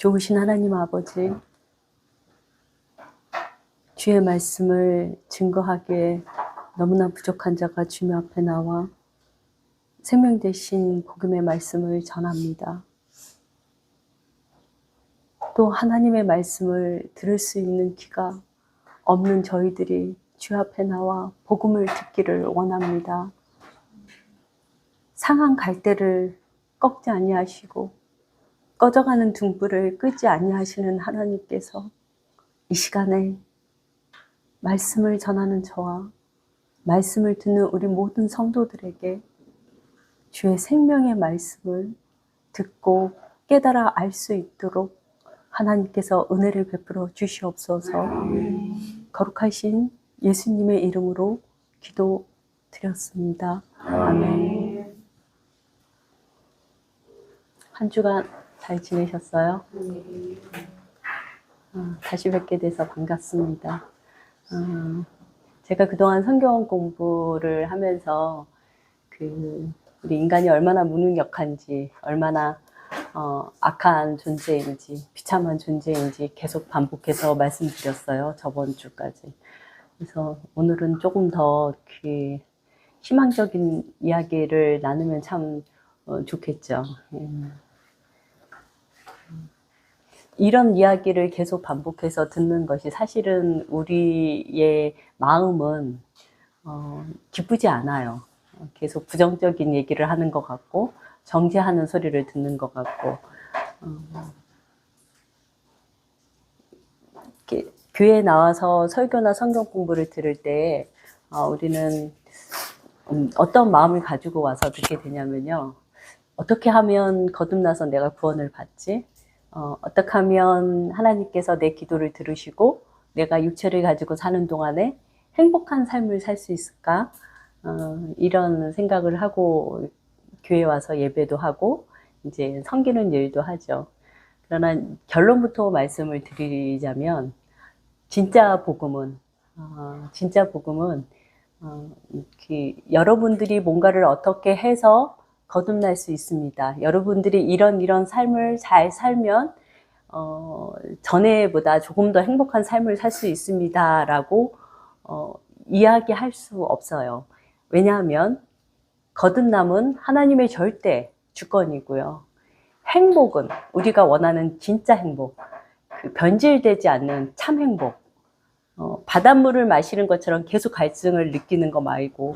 좋으신 하나님 아버지, 주의 말씀을 증거하기에 너무나 부족한 자가 주님 앞에 나와 생명 되신 복음의 말씀을 전합니다. 또 하나님의 말씀을 들을 수 있는 귀가 없는 저희들이 주 앞에 나와 복음을 듣기를 원합니다. 상한 갈대를 꺾지 아니하시고 꺼져가는 등불을 끄지 아니하시는 하나님께서 이 시간에 말씀을 전하는 저와 말씀을 듣는 우리 모든 성도들에게 주의 생명의 말씀을 듣고 깨달아 알 수 있도록 하나님께서 은혜를 베풀어 주시옵소서. 거룩하신 예수님의 이름으로 기도드렸습니다. 아멘. 한 주간 잘 지내셨어요? 다시 뵙게 돼서 반갑습니다. 제가 그동안 성경 공부를 하면서 우리 인간이 얼마나 무능력한지, 얼마나 악한 존재인지, 비참한 존재인지 계속 반복해서 말씀드렸어요. 저번 주까지. 그래서 오늘은 조금 더 희망적인 이야기를 나누면 참 좋겠죠. 이런 이야기를 계속 반복해서 듣는 것이 사실은 우리의 마음은 기쁘지 않아요. 계속 부정적인 얘기를 하는 것 같고 정죄하는 소리를 듣는 것 같고 교회에 나와서 설교나 성경 공부를 들을 때 우리는 어떤 마음을 가지고 와서 듣게 되냐면요. 어떻게 하면 거듭나서 내가 구원을 받지? 어떻게 하면 하나님께서 내 기도를 들으시고 내가 육체를 가지고 사는 동안에 행복한 삶을 살 수 있을까? 이런 생각을 하고 교회에 와서 예배도 하고 이제 섬기는 일도 하죠. 그러나 결론부터 말씀을 드리자면 진짜 복음은 여러분들이 뭔가를 어떻게 해서 거듭날 수 있습니다. 여러분들이 이런 삶을 잘 살면 전에보다 조금 더 행복한 삶을 살 수 있습니다. 라고 이야기할 수 없어요. 왜냐하면 거듭남은 하나님의 절대 주권이고요. 행복은 우리가 원하는 진짜 행복, 변질되지 않는 참 행복, 바닷물을 마시는 것처럼 계속 갈증을 느끼는 거 말고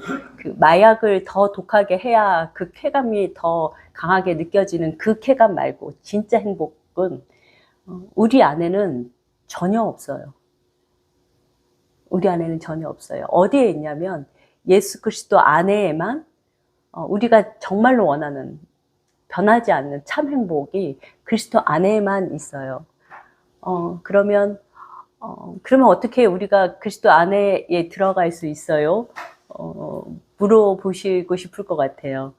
마약을 더 독하게 해야 그 쾌감이 더 강하게 느껴지는 그 쾌감 말고 진짜 행복은 우리 안에는 전혀 없어요. 우리 안에는 전혀 없어요. 어디에 있냐면 예수 그리스도 안에만 우리가 정말로 원하는 변하지 않는 참 행복이 그리스도 안에만 있어요. 그러면 어떻게 우리가 그리스도 안에 들어갈 수 있어요? 물어보시고 싶을 것 같아요.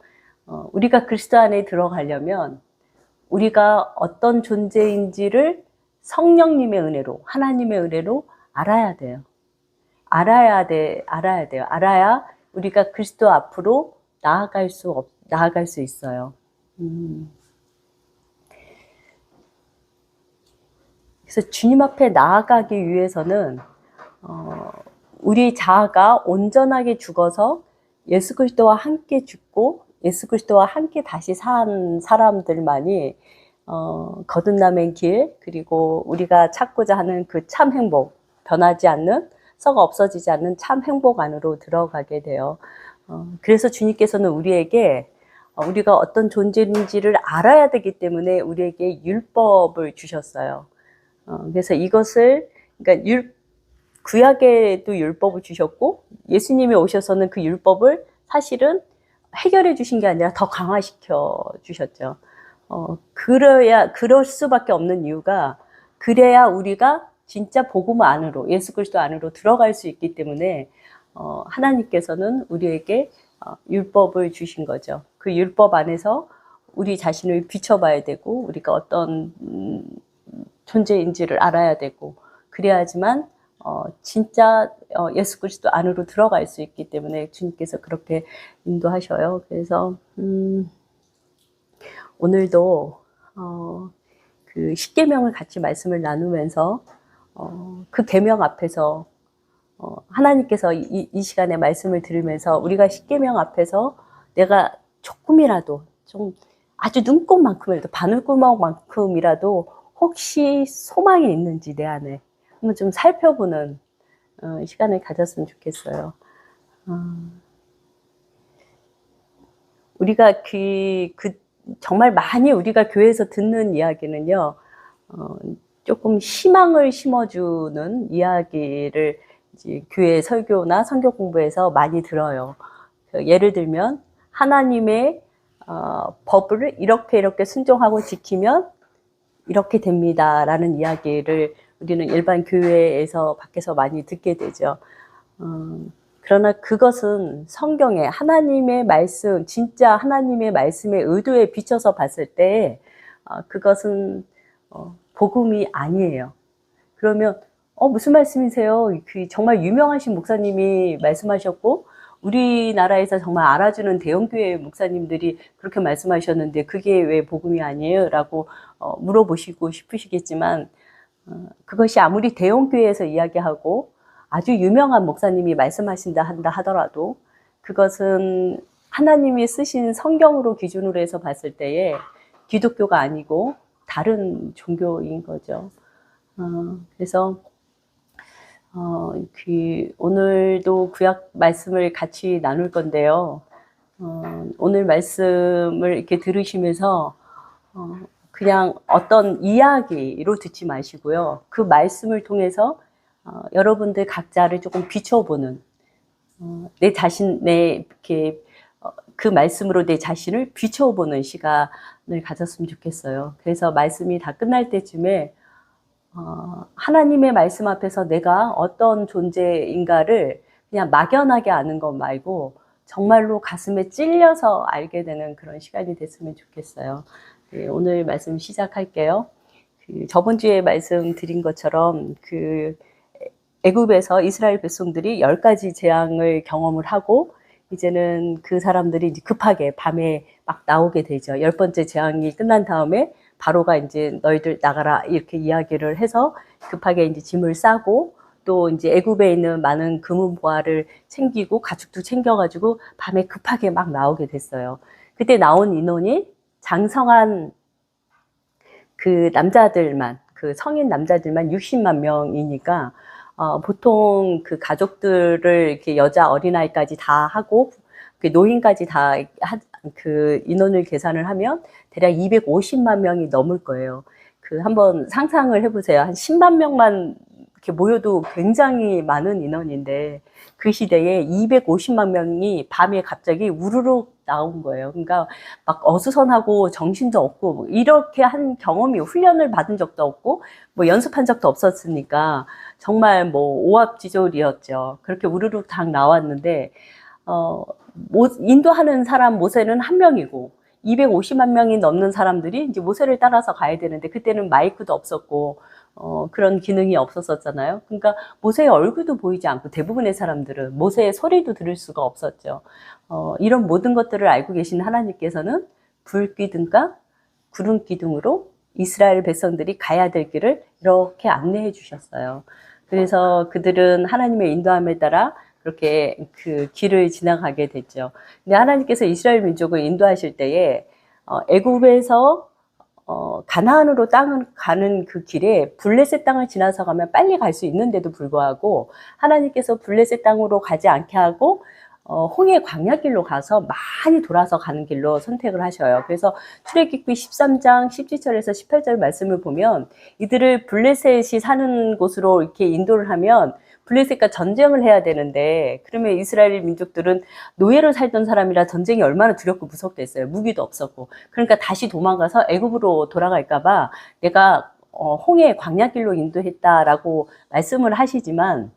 우리가 그리스도 안에 들어가려면 우리가 어떤 존재인지를 성령님의 은혜로, 하나님의 은혜로 알아야 돼요. 알아야 돼요. 알아야 우리가 그리스도 앞으로 나아갈 수 있어요. 그래서 주님 앞에 나아가기 위해서는 우리 자아가 온전하게 죽어서 예수 그리스도와 함께 죽고 예수 그리스도와 함께 다시 산 사람들만이 거듭남의 길, 그리고 우리가 찾고자 하는 그 참 행복, 변하지 않는, 썩어 없어지지 않는 참 행복 안으로 들어가게 돼요. 그래서 주님께서는 우리에게 우리가 어떤 존재인지를 알아야 되기 때문에 우리에게 율법을 주셨어요. 그래서 이것을, 그러니까 구약에도 율법을 주셨고 예수님이 오셔서는 그 율법을 사실은 해결해 주신 게 아니라 더 강화시켜 주셨죠. 그럴 수밖에 없는 이유가, 그래야 우리가 진짜 복음 안으로, 예수 그리스도 안으로 들어갈 수 있기 때문에 하나님께서는 우리에게 율법을 주신 거죠. 그 율법 안에서 우리 자신을 비춰봐야 되고 우리가 어떤 존재인지를 알아야 되고, 그래야지만 진짜 예수 그리스도 안으로 들어갈 수 있기 때문에 주님께서 그렇게 인도하셔요. 그래서 오늘도 그 십계명을 같이 말씀을 나누면서 그 계명 앞에서 하나님께서 이 시간에 말씀을 들으면서 우리가 십계명 앞에서 내가 조금이라도 좀 아주 눈곱만큼이라도 바늘구멍만큼이라도 혹시 소망이 있는지 내 안에 한번 좀 살펴보는 시간을 가졌으면 좋겠어요. 우리가 정말 많이 우리가 교회에서 듣는 이야기는요, 조금 희망을 심어주는 이야기를 이제 교회 설교나 성경 공부에서 많이 들어요. 예를 들면 하나님의 법을 이렇게 순종하고 지키면 이렇게 됩니다라는 이야기를 우리는 일반 교회에서 밖에서 많이 듣게 되죠. 그러나 그것은 성경에 하나님의 말씀, 진짜 하나님의 말씀의 의도에 비춰서 봤을 때 그것은 복음이 아니에요. 그러면 무슨 말씀이세요? 그 정말 유명하신 목사님이 말씀하셨고 우리나라에서 정말 알아주는 대형교회 목사님들이 그렇게 말씀하셨는데 그게 왜 복음이 아니에요? 라고 물어보시고 싶으시겠지만 그것이 아무리 대형교회에서 이야기하고 아주 유명한 목사님이 말씀하신다 한다 하더라도 그것은 하나님이 쓰신 성경으로 기준으로 해서 봤을 때에 기독교가 아니고 다른 종교인 거죠. 그래서 오늘도 구약 말씀을 같이 나눌 건데요. 오늘 말씀을 이렇게 들으시면서 그냥 어떤 이야기로 듣지 마시고요. 그 말씀을 통해서 여러분들 각자를 조금 비춰보는 이렇게 그 말씀으로 내 자신을 비춰보는 시간을 가졌으면 좋겠어요. 그래서 말씀이 다 끝날 때쯤에 하나님의 말씀 앞에서 내가 어떤 존재인가를 그냥 막연하게 아는 것 말고 정말로 가슴에 찔려서 알게 되는 그런 시간이 됐으면 좋겠어요. 네, 오늘 말씀 시작할게요. 저번 주에 말씀드린 것처럼 애굽에서 이스라엘 백성들이 10가지 재앙을 경험을 하고 이제는 그 사람들이 이제 급하게 밤에 막 나오게 되죠. 10번째 재앙이 끝난 다음에 바로가 이제 너희들 나가라 이렇게 이야기를 해서 급하게 이제 짐을 싸고 또 이제 애굽에 있는 많은 금은보화를 챙기고 가축도 챙겨가지고 밤에 급하게 막 나오게 됐어요. 그때 나온 인원이 장성한 그 남자들만, 그 성인 남자들만 60만 명이니까 보통 그 가족들을 이렇게 여자 어린아이까지 다 하고 그 노인까지 다 그 인원을 계산을 하면 대략 250만 명이 넘을 거예요. 한번 상상을 해보세요. 한 10만 명만 이렇게 모여도 굉장히 많은 인원인데 그 시대에 250만 명이 밤에 갑자기 우르르 나온 거예요. 그러니까 막 어수선하고 정신도 없고 이렇게 한 경험이 훈련을 받은 적도 없고 뭐 연습한 적도 없었으니까 정말 뭐 오합지졸이었죠. 그렇게 우르르 다 나왔는데 인도하는 사람 모세는 한 명이고 250만 명이 넘는 사람들이 이제 모세를 따라서 가야 되는데 그때는 마이크도 없었고 그런 기능이 없었잖아요. 그러니까 모세의 얼굴도 보이지 않고 대부분의 사람들은 모세의 소리도 들을 수가 없었죠. 이런 모든 것들을 알고 계신 하나님께서는 불기둥과 구름기둥으로 이스라엘 백성들이 가야 될 길을 이렇게 안내해 주셨어요. 그래서 그들은 하나님의 인도함에 따라 그렇게 그 길을 지나가게 됐죠. 근데 하나님께서 이스라엘 민족을 인도하실 때에 애굽에서 가나안으로 땅을 가는 그 길에 블레셋 땅을 지나서 가면 빨리 갈 수 있는데도 불구하고 하나님께서 블레셋 땅으로 가지 않게 하고 홍해 광야길로 가서 많이 돌아서 가는 길로 선택을 하셔요. 그래서 출애굽기 13장 17절에서 18절 말씀을 보면 이들을 블레셋이 사는 곳으로 이렇게 인도를 하면 블레셋과 전쟁을 해야 되는데 그러면 이스라엘 민족들은 노예로 살던 사람이라 전쟁이 얼마나 두렵고 무섭겠어요. 무기도 없었고. 그러니까 다시 도망가서 애굽으로 돌아갈까 봐 내가 홍해 광야길로 인도했다라고 말씀을 하시지만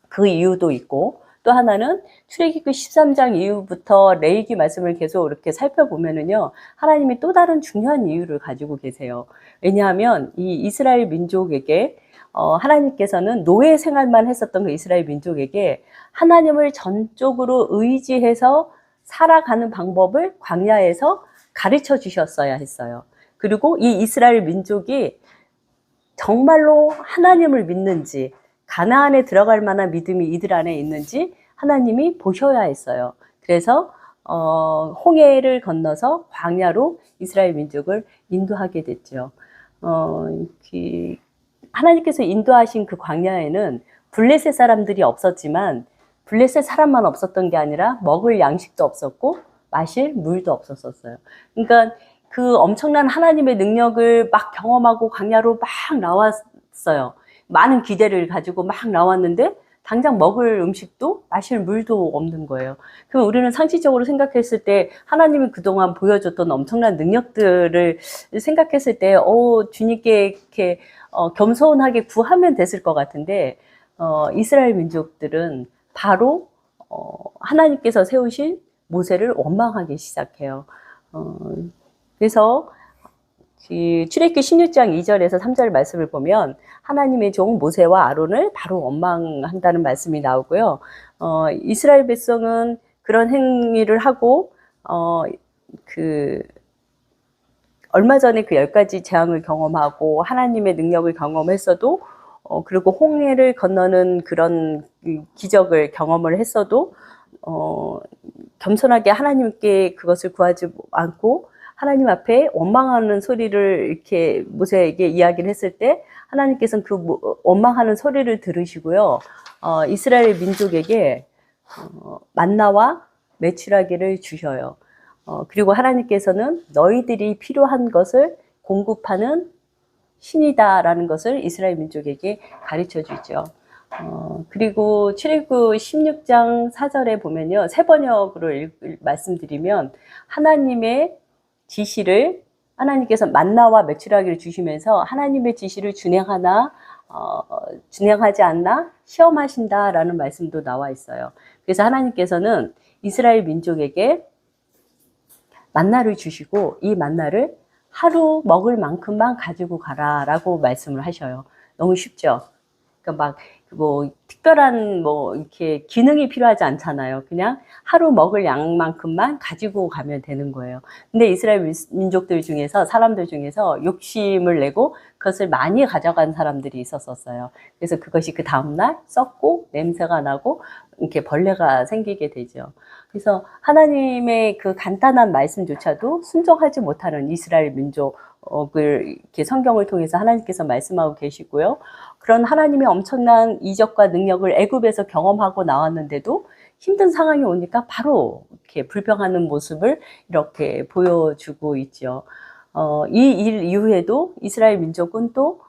그 이유도 있고 또 하나는 출애굽기 13장 이후부터 레위기 말씀을 계속 이렇게 살펴보면은요. 하나님이 또 다른 중요한 이유를 가지고 계세요. 왜냐하면 이 이스라엘 민족에게 하나님께서는 노예 생활만 했었던 그 이스라엘 민족에게 하나님을 전적으로 의지해서 살아가는 방법을 광야에서 가르쳐 주셨어야 했어요. 그리고 이 이스라엘 민족이 정말로 하나님을 믿는지, 가나안에 들어갈 만한 믿음이 이들 안에 있는지 하나님이 보셔야 했어요. 그래서 홍해를 건너서 광야로 이스라엘 민족을 인도하게 됐죠. 하나님께서 인도하신 그 광야에는 블레셋 사람들이 없었지만 블레셋 사람만 없었던 게 아니라 먹을 양식도 없었고 마실 물도 없었어요. 그러니까 그 엄청난 하나님의 능력을 막 경험하고 광야로 막 나왔어요. 많은 기대를 가지고 막 나왔는데 당장 먹을 음식도 마실 물도 없는 거예요. 그럼 우리는 상식적으로 생각했을 때 하나님이 그동안 보여줬던 엄청난 능력들을 생각했을 때 주님께 이렇게 겸손하게 구하면 됐을 것 같은데 이스라엘 민족들은 바로 하나님께서 세우신 모세를 원망하기 시작해요. 그래서 출애굽기 16장 2절에서 3절 말씀을 보면 하나님의 종 모세와 아론을 바로 원망한다는 말씀이 나오고요. 이스라엘 백성은 그런 행위를 하고 얼마 전에 그 10가지 재앙을 경험하고 하나님의 능력을 경험했어도 그리고 홍해를 건너는 그런 기적을 경험을 했어도 겸손하게 하나님께 그것을 구하지 않고 하나님 앞에 원망하는 소리를 이렇게 모세에게 이야기를 했을 때 하나님께서는 그 원망하는 소리를 들으시고요. 이스라엘 민족에게 만나와 메추라기를 주셔요. 그리고 하나님께서는 너희들이 필요한 것을 공급하는 신이다라는 것을 이스라엘 민족에게 가르쳐 주죠. 그리고 출애굽 16장 4절에 보면요. 새 번역으로 말씀드리면 하나님의 지시를 하나님께서 만나와 메추라기를 주시면서 하나님의 지시를 준행하지 않나 시험하신다라는 말씀도 나와 있어요. 그래서 하나님께서는 이스라엘 민족에게 만나를 주시고 이 만나를 하루 먹을 만큼만 가지고 가라라고 말씀을 하셔요. 너무 쉽죠? 그러니까 특별한 이렇게 기능이 필요하지 않잖아요. 그냥 하루 먹을 양만큼만 가지고 가면 되는 거예요. 근데 이스라엘 민족들 중에서, 사람들 중에서 욕심을 내고 그것을 많이 가져간 사람들이 있었어요. 그래서 그것이 그 다음날 썩고 냄새가 나고 이렇게 벌레가 생기게 되죠. 그래서 하나님의 그 간단한 말씀조차도 순종하지 못하는 이스라엘 민족을 이렇게 성경을 통해서 하나님께서 말씀하고 계시고요. 그런 하나님의 엄청난 이적과 능력을 애굽에서 경험하고 나왔는데도 힘든 상황이 오니까 바로 이렇게 불평하는 모습을 이렇게 보여주고 있죠. 이 일 이후에도 이스라엘 민족은 또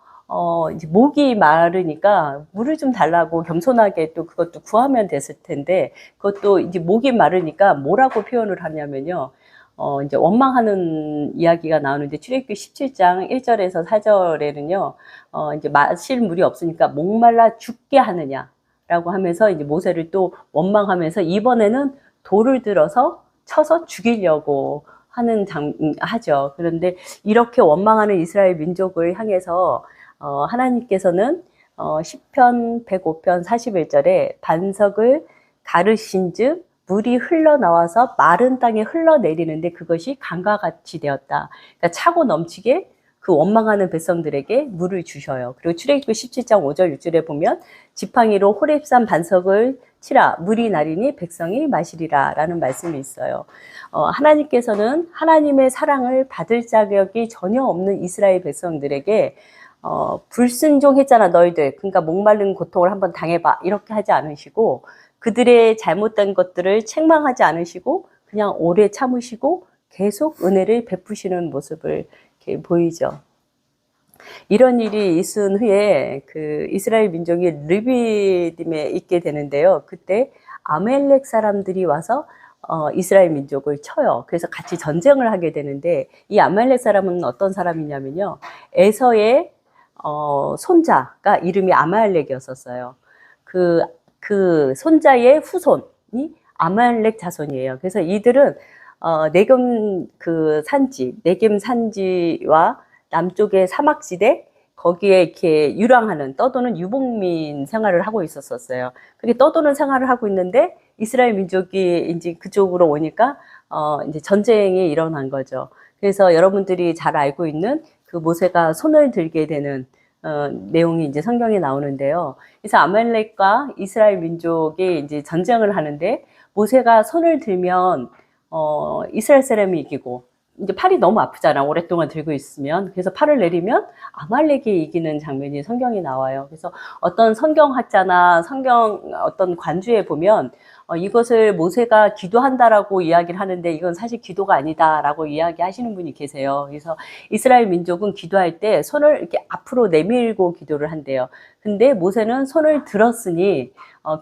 이제 목이 마르니까 물을 좀 달라고 겸손하게 또 그것도 구하면 됐을 텐데 그것도 이제 목이 마르니까 뭐라고 표현을 하냐면요. 이제 원망하는 이야기가 나오는데 출애굽기 17장 1절에서 4절에는요. 이제 마실 물이 없으니까 목말라 죽게 하느냐라고 하면서 이제 모세를 또 원망하면서 이번에는 돌을 들어서 쳐서 죽이려고 하죠. 그런데 이렇게 원망하는 이스라엘 민족을 향해서 하나님께서는 시편 105편 41절에 반석을 가르신즉 물이 흘러나와서 마른 땅에 흘러내리는데 그것이 강과 같이 되었다. 그러니까 차고 넘치게 그 원망하는 백성들에게 물을 주셔요. 그리고 출애굽기 17장 5절 6절에 보면 지팡이로 호렙산 반석을 치라 물이 나리니 백성이 마시리라 라는 말씀이 있어요. 하나님께서는 하나님의 사랑을 받을 자격이 전혀 없는 이스라엘 백성들에게 불순종했잖아 너희들. 그러니까 목마른 고통을 한번 당해봐. 이렇게 하지 않으시고 그들의 잘못된 것들을 책망하지 않으시고 그냥 오래 참으시고 계속 은혜를 베푸시는 모습을 이렇게 보이죠. 이런 일이 있은 후에 그 이스라엘 민족이 르비딤에 있게 되는데요. 그때 아멜렉 사람들이 와서 이스라엘 민족을 쳐요. 그래서 같이 전쟁을 하게 되는데 이 아멜렉 사람은 어떤 사람이냐면요. 에서의 손자가 이름이 아말렉이었었어요. 그 손자의 후손이 아말렉 자손이에요. 그래서 이들은 네겜 네겜 산지와 남쪽의 사막지대 거기에 이렇게 유랑하는 떠도는 유목민 생활을 하고 있었어요. 그렇게 떠도는 생활을 하고 있는데 이스라엘 민족이 이제 그쪽으로 오니까 이제 전쟁이 일어난 거죠. 그래서 여러분들이 잘 알고 있는 그 모세가 손을 들게 되는 내용이 이제 성경에 나오는데요. 그래서 아말렉과 이스라엘 민족이 이제 전쟁을 하는데 모세가 손을 들면 이스라엘 사람이 이기고 이제 팔이 너무 아프잖아. 오랫동안 들고 있으면. 그래서 팔을 내리면 아말렉이 이기는 장면이 성경에 나와요. 그래서 어떤 성경학자나 성경 어떤 관주에 보면 이것을 모세가 기도한다라고 이야기를 하는데 이건 사실 기도가 아니다라고 이야기하시는 분이 계세요. 그래서 이스라엘 민족은 기도할 때 손을 이렇게 앞으로 내밀고 기도를 한대요. 근데 모세는 손을 들었으니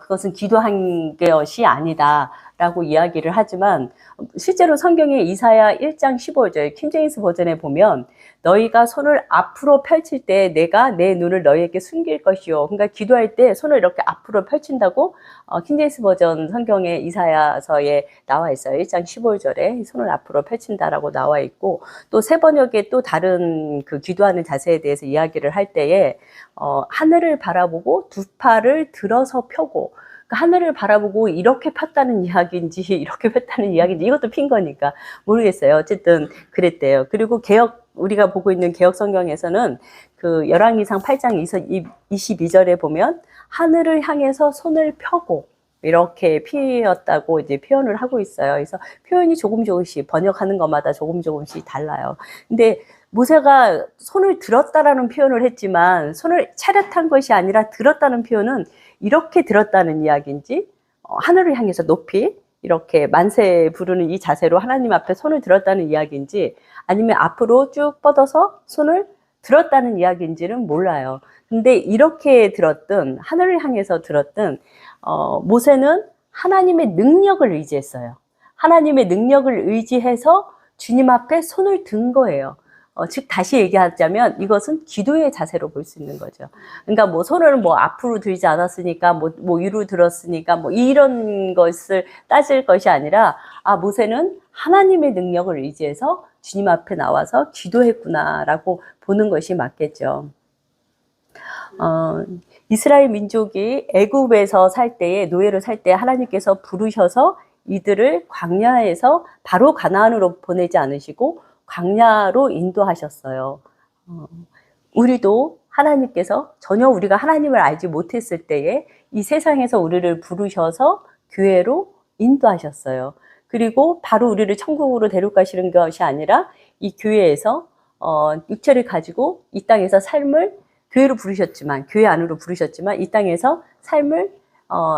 그것은 기도한 것이 아니다라고 이야기를 하지만 실제로 성경의 이사야 1장 15절 킹제임스 버전에 보면 너희가 손을 앞으로 펼칠 때 내가 내 눈을 너희에게 숨길 것이요. 그러니까 기도할 때 손을 이렇게 앞으로 펼친다고 킹제임스 버전 성경의 이사야서에 나와 있어요. 1장 15절에 손을 앞으로 펼친다라고 나와 있고 또 새 번역에 또 다른 그 기도하는 자세에 대해서 이야기를 할 때에 하늘을 바라보고 두 팔을 들어서 펴고 하늘을 바라보고 이렇게 폈다는 이야기인지 이렇게 폈다는 이야기인지 이것도 핀 거니까 모르겠어요. 어쨌든 그랬대요. 그리고 우리가 보고 있는 개역 성경에서는 그 열왕기상 8장 22절에 보면 하늘을 향해서 손을 펴고 이렇게 피었다고 이제 표현을 하고 있어요. 그래서 표현이 조금씩 번역하는 것마다 조금씩 달라요. 근데 모세가 손을 들었다라는 표현을 했지만 손을 차렷한 것이 아니라 들었다는 표현은 이렇게 들었다는 이야기인지 하늘을 향해서 높이 이렇게 만세 부르는 이 자세로 하나님 앞에 손을 들었다는 이야기인지 아니면 앞으로 쭉 뻗어서 손을 들었다는 이야기인지는 몰라요. 근데 이렇게 들었든 하늘을 향해서 들었든 모세는 하나님의 능력을 의지했어요. 하나님의 능력을 의지해서 주님 앞에 손을 든 거예요. 즉 다시 얘기하자면 이것은 기도의 자세로 볼 수 있는 거죠. 그러니까 뭐 손을 뭐 앞으로 들지 않았으니까 뭐 위로 들었으니까 뭐 이런 것을 따질 것이 아니라 모세는 하나님의 능력을 의지해서 주님 앞에 나와서 기도했구나라고 보는 것이 맞겠죠. 이스라엘 민족이 애굽에서 살 때에 노예로 살 때 하나님께서 부르셔서 이들을 광야에서 바로 가나안으로 보내지 않으시고 광야로 인도하셨어요. 우리도 하나님께서 전혀 우리가 하나님을 알지 못했을 때에 이 세상에서 우리를 부르셔서 교회로 인도하셨어요. 그리고 바로 우리를 천국으로 데려가시는 것이 아니라 이 교회에서 육체를 가지고 이 땅에서 삶을 교회로 부르셨지만 교회 안으로 부르셨지만 이 땅에서 삶을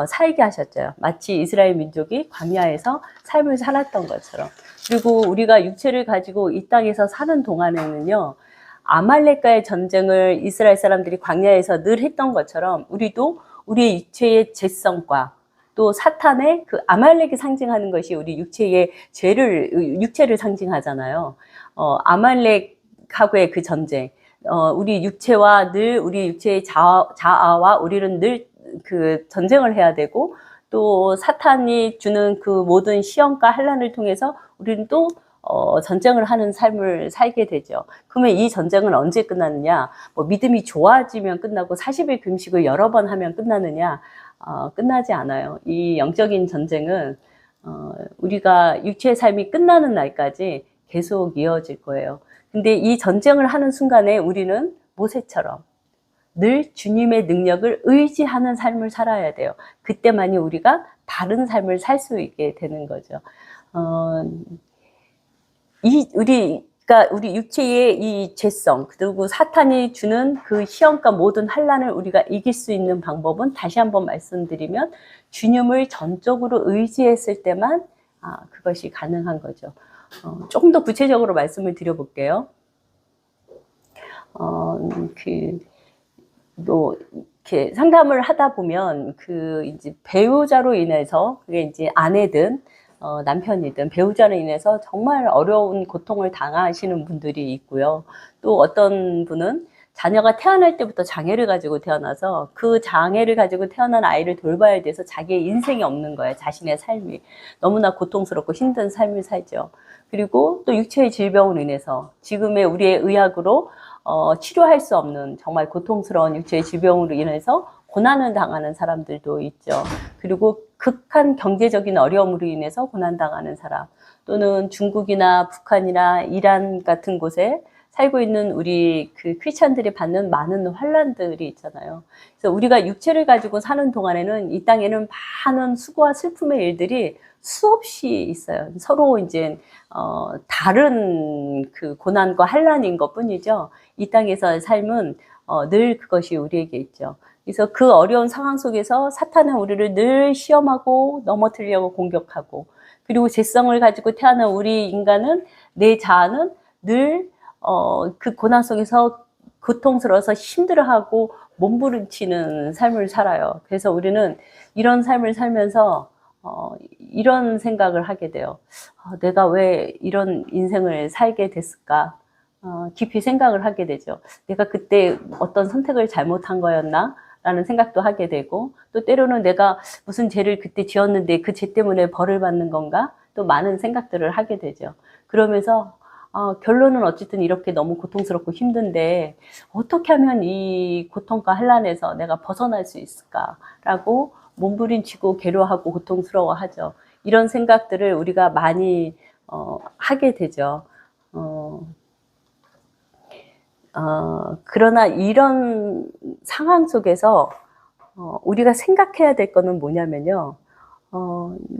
살게 하셨죠. 마치 이스라엘 민족이 광야에서 삶을 살았던 것처럼. 그리고 우리가 육체를 가지고 이 땅에서 사는 동안에는요, 아말렉과의 전쟁을 이스라엘 사람들이 광야에서 늘 했던 것처럼 우리도 우리의 육체의 죄성과 또 사탄의 그 아말렉이 상징하는 것이 우리 육체의 육체를 상징하잖아요. 아말렉하고의 그 전쟁, 우리 육체와 늘 우리 육체의 자아와 우리는 늘 그 전쟁을 해야 되고 또 사탄이 주는 그 모든 시험과 환난을 통해서 우리는 또 전쟁을 하는 삶을 살게 되죠. 그러면 이 전쟁은 언제 끝나느냐? 뭐 믿음이 좋아지면 끝나고 40일 금식을 여러 번 하면 끝나느냐? 끝나지 않아요. 이 영적인 전쟁은 우리가 육체의 삶이 끝나는 날까지 계속 이어질 거예요. 근데 이 전쟁을 하는 순간에 우리는 모세처럼 늘 주님의 능력을 의지하는 삶을 살아야 돼요. 그때만이 우리가 다른 삶을 살 수 있게 되는 거죠. 우리 육체의 이 죄성, 그리고 사탄이 주는 그 시험과 모든 환난을 우리가 이길 수 있는 방법은 다시 한번 말씀드리면 주님을 전적으로 의지했을 때만 그것이 가능한 거죠. 조금 더 구체적으로 말씀을 드려볼게요. 이렇게 상담을 하다 보면 이제 배우자로 인해서 그게 이제 아내든 남편이든 배우자로 인해서 정말 어려운 고통을 당하시는 분들이 있고요. 또 어떤 분은 자녀가 태어날 때부터 장애를 가지고 태어나서 그 장애를 가지고 태어난 아이를 돌봐야 돼서 자기의 인생이 없는 거예요. 자신의 삶이. 너무나 고통스럽고 힘든 삶을 살죠. 그리고 또 육체의 질병으로 인해서 지금의 우리의 의학으로 치료할 수 없는 정말 고통스러운 육체의 질병으로 인해서 고난을 당하는 사람들도 있죠. 그리고 극한 경제적인 어려움으로 인해서 고난당하는 사람, 또는 중국이나 북한이나 이란 같은 곳에 살고 있는 우리 그 크리스찬들이 받는 많은 환란들이 있잖아요. 그래서 우리가 육체를 가지고 사는 동안에는 이 땅에는 많은 수고와 슬픔의 일들이 수없이 있어요. 서로 이제 다른 그 고난과 환란인 것뿐이죠. 이 땅에서의 삶은 늘 그것이 우리에게 있죠. 그래서 그 어려운 상황 속에서 사탄은 우리를 늘 시험하고 넘어뜨리려고 공격하고, 그리고 죄성을 가지고 태어난 우리 인간은, 내 자아는 늘 그 고난 속에서 고통스러워서 힘들어하고 몸부림치는 삶을 살아요. 그래서 우리는 이런 삶을 살면서 이런 생각을 하게 돼요. 내가 왜 이런 인생을 살게 됐을까? 깊이 생각을 하게 되죠. 내가 그때 어떤 선택을 잘못한 거였나? 라는 생각도 하게 되고, 또 때로는 내가 무슨 죄를 그때 지었는데 그 죄 때문에 벌을 받는 건가? 또 많은 생각들을 하게 되죠. 그러면서 결론은 어쨌든 이렇게 너무 고통스럽고 힘든데 어떻게 하면 이 고통과 환란에서 내가 벗어날 수 있을까라고 몸부림치고 괴로워하고 고통스러워하죠. 이런 생각들을 우리가 많이 하게 되죠. 그러나 이런 상황 속에서 우리가 생각해야 될 거는 뭐냐면요.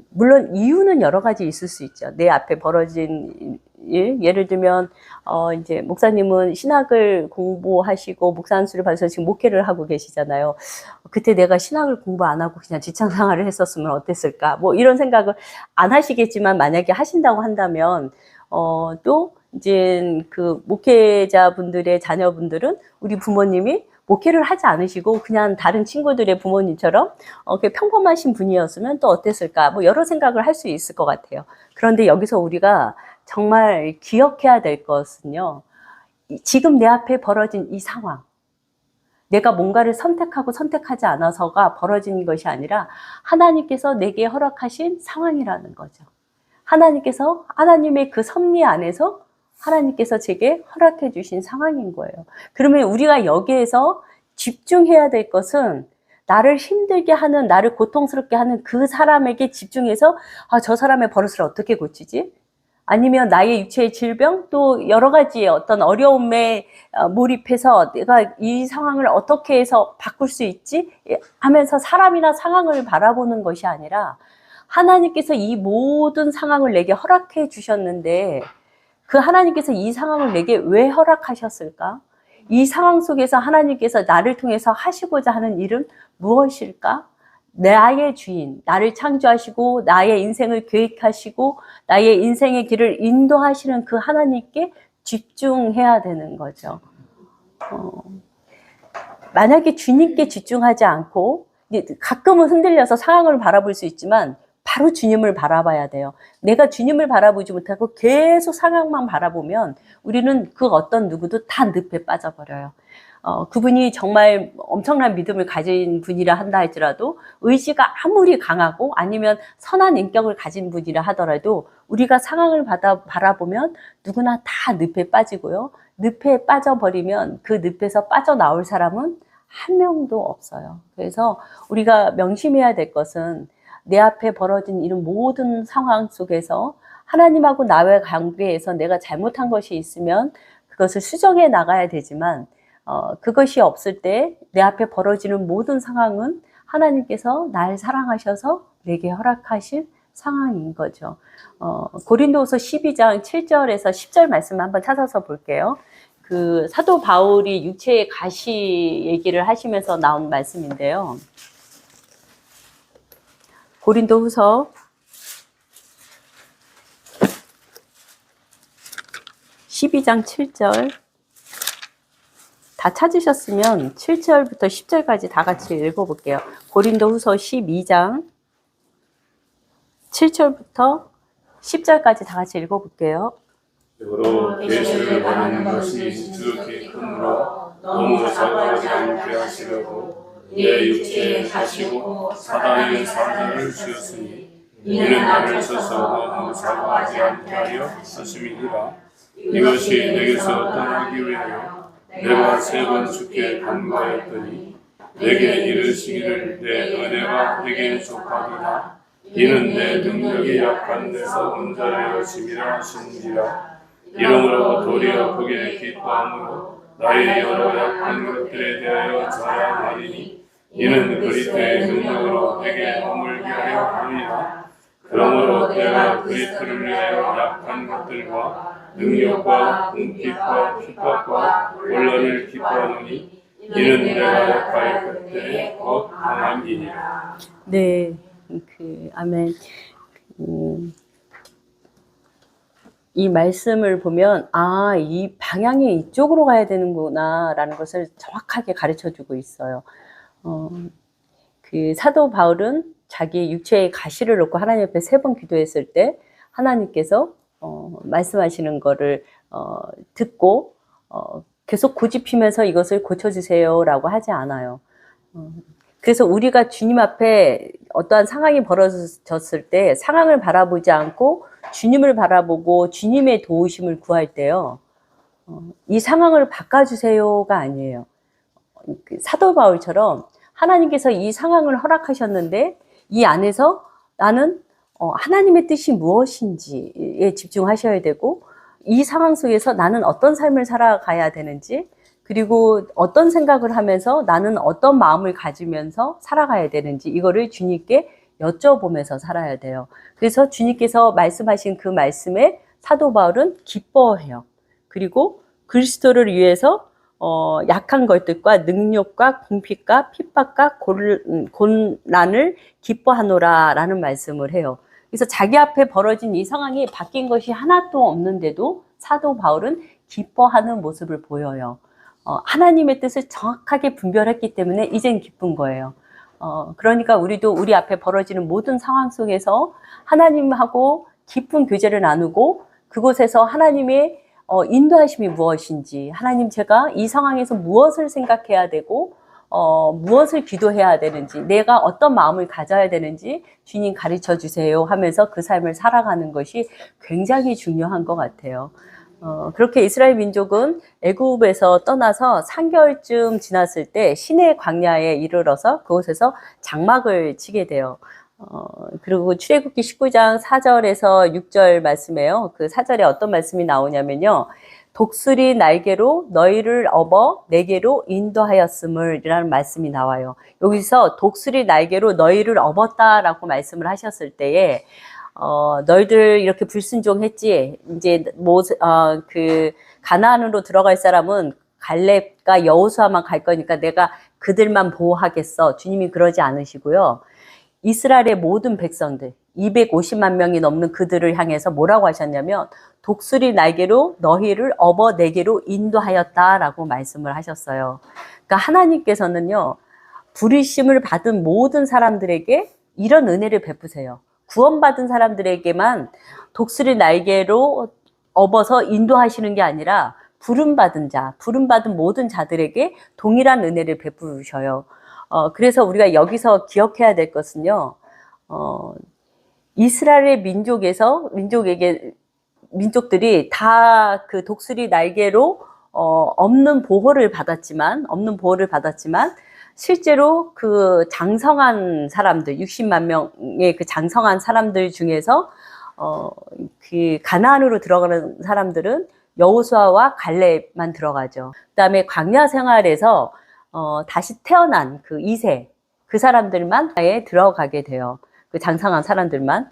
물론 이유는 여러 가지 있을 수 있죠. 내 앞에 벌어진 일, 예를 들면 이제 목사님은 신학을 공부하시고 목사 안수를 받아서 지금 목회를 하고 계시잖아요. 그때 내가 신학을 공부 안 하고 그냥 직장 생활을 했었으면 어땠을까? 뭐 이런 생각을 안 하시겠지만, 만약에 하신다고 한다면 또 이제 그 목회자분들의 자녀분들은 우리 부모님이 목회를 하지 않으시고 그냥 다른 친구들의 부모님처럼 평범하신 분이었으면 또 어땠을까? 뭐 여러 생각을 할 수 있을 것 같아요. 그런데 여기서 우리가 정말 기억해야 될 것은요, 지금 내 앞에 벌어진 이 상황, 내가 뭔가를 선택하고 선택하지 않아서가 벌어진 것이 아니라 하나님께서 내게 허락하신 상황이라는 거죠. 하나님의 그 섭리 안에서 하나님께서 제게 허락해 주신 상황인 거예요. 그러면 우리가 여기에서 집중해야 될 것은, 나를 힘들게 하는, 나를 고통스럽게 하는 그 사람에게 집중해서 저 사람의 버릇을 어떻게 고치지? 아니면 나의 육체의 질병, 또 여러 가지의 어떤 어려움에 몰입해서 내가 이 상황을 어떻게 해서 바꿀 수 있지? 하면서 사람이나 상황을 바라보는 것이 아니라, 하나님께서 이 모든 상황을 내게 허락해 주셨는데 그 하나님께서 이 상황을 내게 왜 허락하셨을까? 이 상황 속에서 하나님께서 나를 통해서 하시고자 하는 일은 무엇일까? 나의 주인, 나를 창조하시고 나의 인생을 계획하시고 나의 인생의 길을 인도하시는 그 하나님께 집중해야 되는 거죠. 만약에 주님께 집중하지 않고, 가끔은 흔들려서 상황을 바라볼 수 있지만 바로 주님을 바라봐야 돼요. 내가 주님을 바라보지 못하고 계속 상황만 바라보면 우리는 그 어떤 누구도 다 늪에 빠져버려요. 그분이 정말 엄청난 믿음을 가진 분이라 한다 할지라도, 의지가 아무리 강하고 아니면 선한 인격을 가진 분이라 하더라도 우리가 상황을 바라보면 누구나 다 늪에 빠지고요. 늪에 빠져버리면 그 늪에서 빠져나올 사람은 한 명도 없어요. 그래서 우리가 명심해야 될 것은, 내 앞에 벌어진 이런 모든 상황 속에서 하나님하고 나의 관계에서 내가 잘못한 것이 있으면 그것을 수정해 나가야 되지만, 그것이 없을 때 내 앞에 벌어지는 모든 상황은 하나님께서 날 사랑하셔서 내게 허락하신 상황인 거죠. 고린도후서 12장 7절에서 10절 말씀을 한번 찾아서 볼게요. 그 사도 바울이 육체의 가시 얘기를 하시면서 나온 말씀인데요. 고린도후서 12장 7절, 다 찾으셨으면 7절부터 10절까지 다 같이 읽어볼게요. 고린도후서 12장 7절부터 10절까지 다 같이 읽어볼게요. 여러 계시를 받는 것이 지극히 크므로 너무 사과하지 않게 하시려고 내 육체에 하시고 사단의 사자를 주었으니, 이는 나를 쳐서 너무 사과하지 않게 하려 하심이니라. 이것이 내게서 떠나기 위하여 내가 3번 주께 간구하였더니 내게 이르시기를 내 은혜가 내게 족하도다. 이는 내 능력이 약한 데서 온전하여 짐이라 하시니라. 이러므로 도리어 그게 기뻐함으로 나의 여러 약한 것들에 대하여 자랑하리니 이는 그리스도의 능력으로 내게 머물게 하려 함이라. 그러므로 내가 그리스도를 위하여 약한 것들과 능력과 궁핍과 핍박과 곤란을 기뻐하노니 이는 내가 약할 그때에 곧 강함이니라. 네, 아멘. 이 말씀을 보면 이 방향이 이쪽으로 가야 되는구나 라는 것을 정확하게 가르쳐 주고 있어요. 그 사도 바울은 자기 육체의 가시를 놓고 하나님 앞에 3번 기도했을 때 하나님께서 말씀하시는 거를 듣고 계속 고집히면서 이것을 고쳐주세요 라고 하지 않아요. 그래서 우리가 주님 앞에 어떠한 상황이 벌어졌을 때 상황을 바라보지 않고 주님을 바라보고 주님의 도우심을 구할 때요, 이 상황을 바꿔주세요가 아니에요. 사도 바울처럼 하나님께서 이 상황을 허락하셨는데 이 안에서 나는 하나님의 뜻이 무엇인지에 집중하셔야 되고, 이 상황 속에서 나는 어떤 삶을 살아가야 되는지, 그리고 어떤 생각을 하면서 나는 어떤 마음을 가지면서 살아가야 되는지 이거를 주님께 여쭤보면서 살아야 돼요. 그래서 주님께서 말씀하신 그 말씀에 사도 바울은 기뻐해요. 그리고 그리스도를 위해서 약한 것들과 능력과 궁핍과 핍박과 곤란을 기뻐하노라 라는 말씀을 해요. 그래서 자기 앞에 벌어진 이 상황이 바뀐 것이 하나도 없는데도 사도 바울은 기뻐하는 모습을 보여요. 하나님의 뜻을 정확하게 분별했기 때문에 이젠 기쁜 거예요. 그러니까 우리도 우리 앞에 벌어지는 모든 상황 속에서 하나님하고 깊은 교제를 나누고 그곳에서 하나님의 인도하심이 무엇인지, 하나님 제가 이 상황에서 무엇을 생각해야 되고 무엇을 기도해야 되는지, 내가 어떤 마음을 가져야 되는지 주님 가르쳐 주세요 하면서 그 삶을 살아가는 것이 굉장히 중요한 것 같아요. 그렇게 이스라엘 민족은 애굽에서 떠나서 3개월쯤 지났을 때 시내 광야에 이르러서 그곳에서 장막을 치게 돼요. 그리고 출애굽기 19장 4절에서 6절 말씀에요. 그 4절에 어떤 말씀이 나오냐면요, 독수리 날개로 너희를 업어 내게로 인도하였음을 이라는 말씀이 나와요. 여기서 독수리 날개로 너희를 업었다라고 말씀을 하셨을 때에 너희들 이렇게 불순종했지, 이제 그 가나안으로 들어갈 사람은 갈렙과 여호수아만 갈 거니까 내가 그들만 보호하겠어. 주님이 그러지 않으시고요, 이스라엘의 모든 백성들 250만 명이 넘는 그들을 향해서 뭐라고 하셨냐면 독수리 날개로 너희를 업어 내게로 인도하였다라고 말씀을 하셨어요. 그러니까 하나님께서는요, 부르심을 받은 모든 사람들에게 이런 은혜를 베푸세요. 구원받은 사람들에게만 독수리 날개로 업어서 인도하시는 게 아니라 부름받은 자, 부름받은 모든 자들에게 동일한 은혜를 베푸셔요. 그래서 우리가 여기서 기억해야 될 것은요, 이스라엘의 민족들이 다 그 독수리 날개로 없는 보호를 받았지만 실제로 그 장성한 사람들, 60만 명의 그 장성한 사람들 중에서 그 가나안으로 들어가는 사람들은 여호수아와 갈렙만 들어가죠. 그다음에 광야 생활에서 다시 태어난 그 2세, 그 사람들만 들어가게 돼요. 그 장성한 사람들만.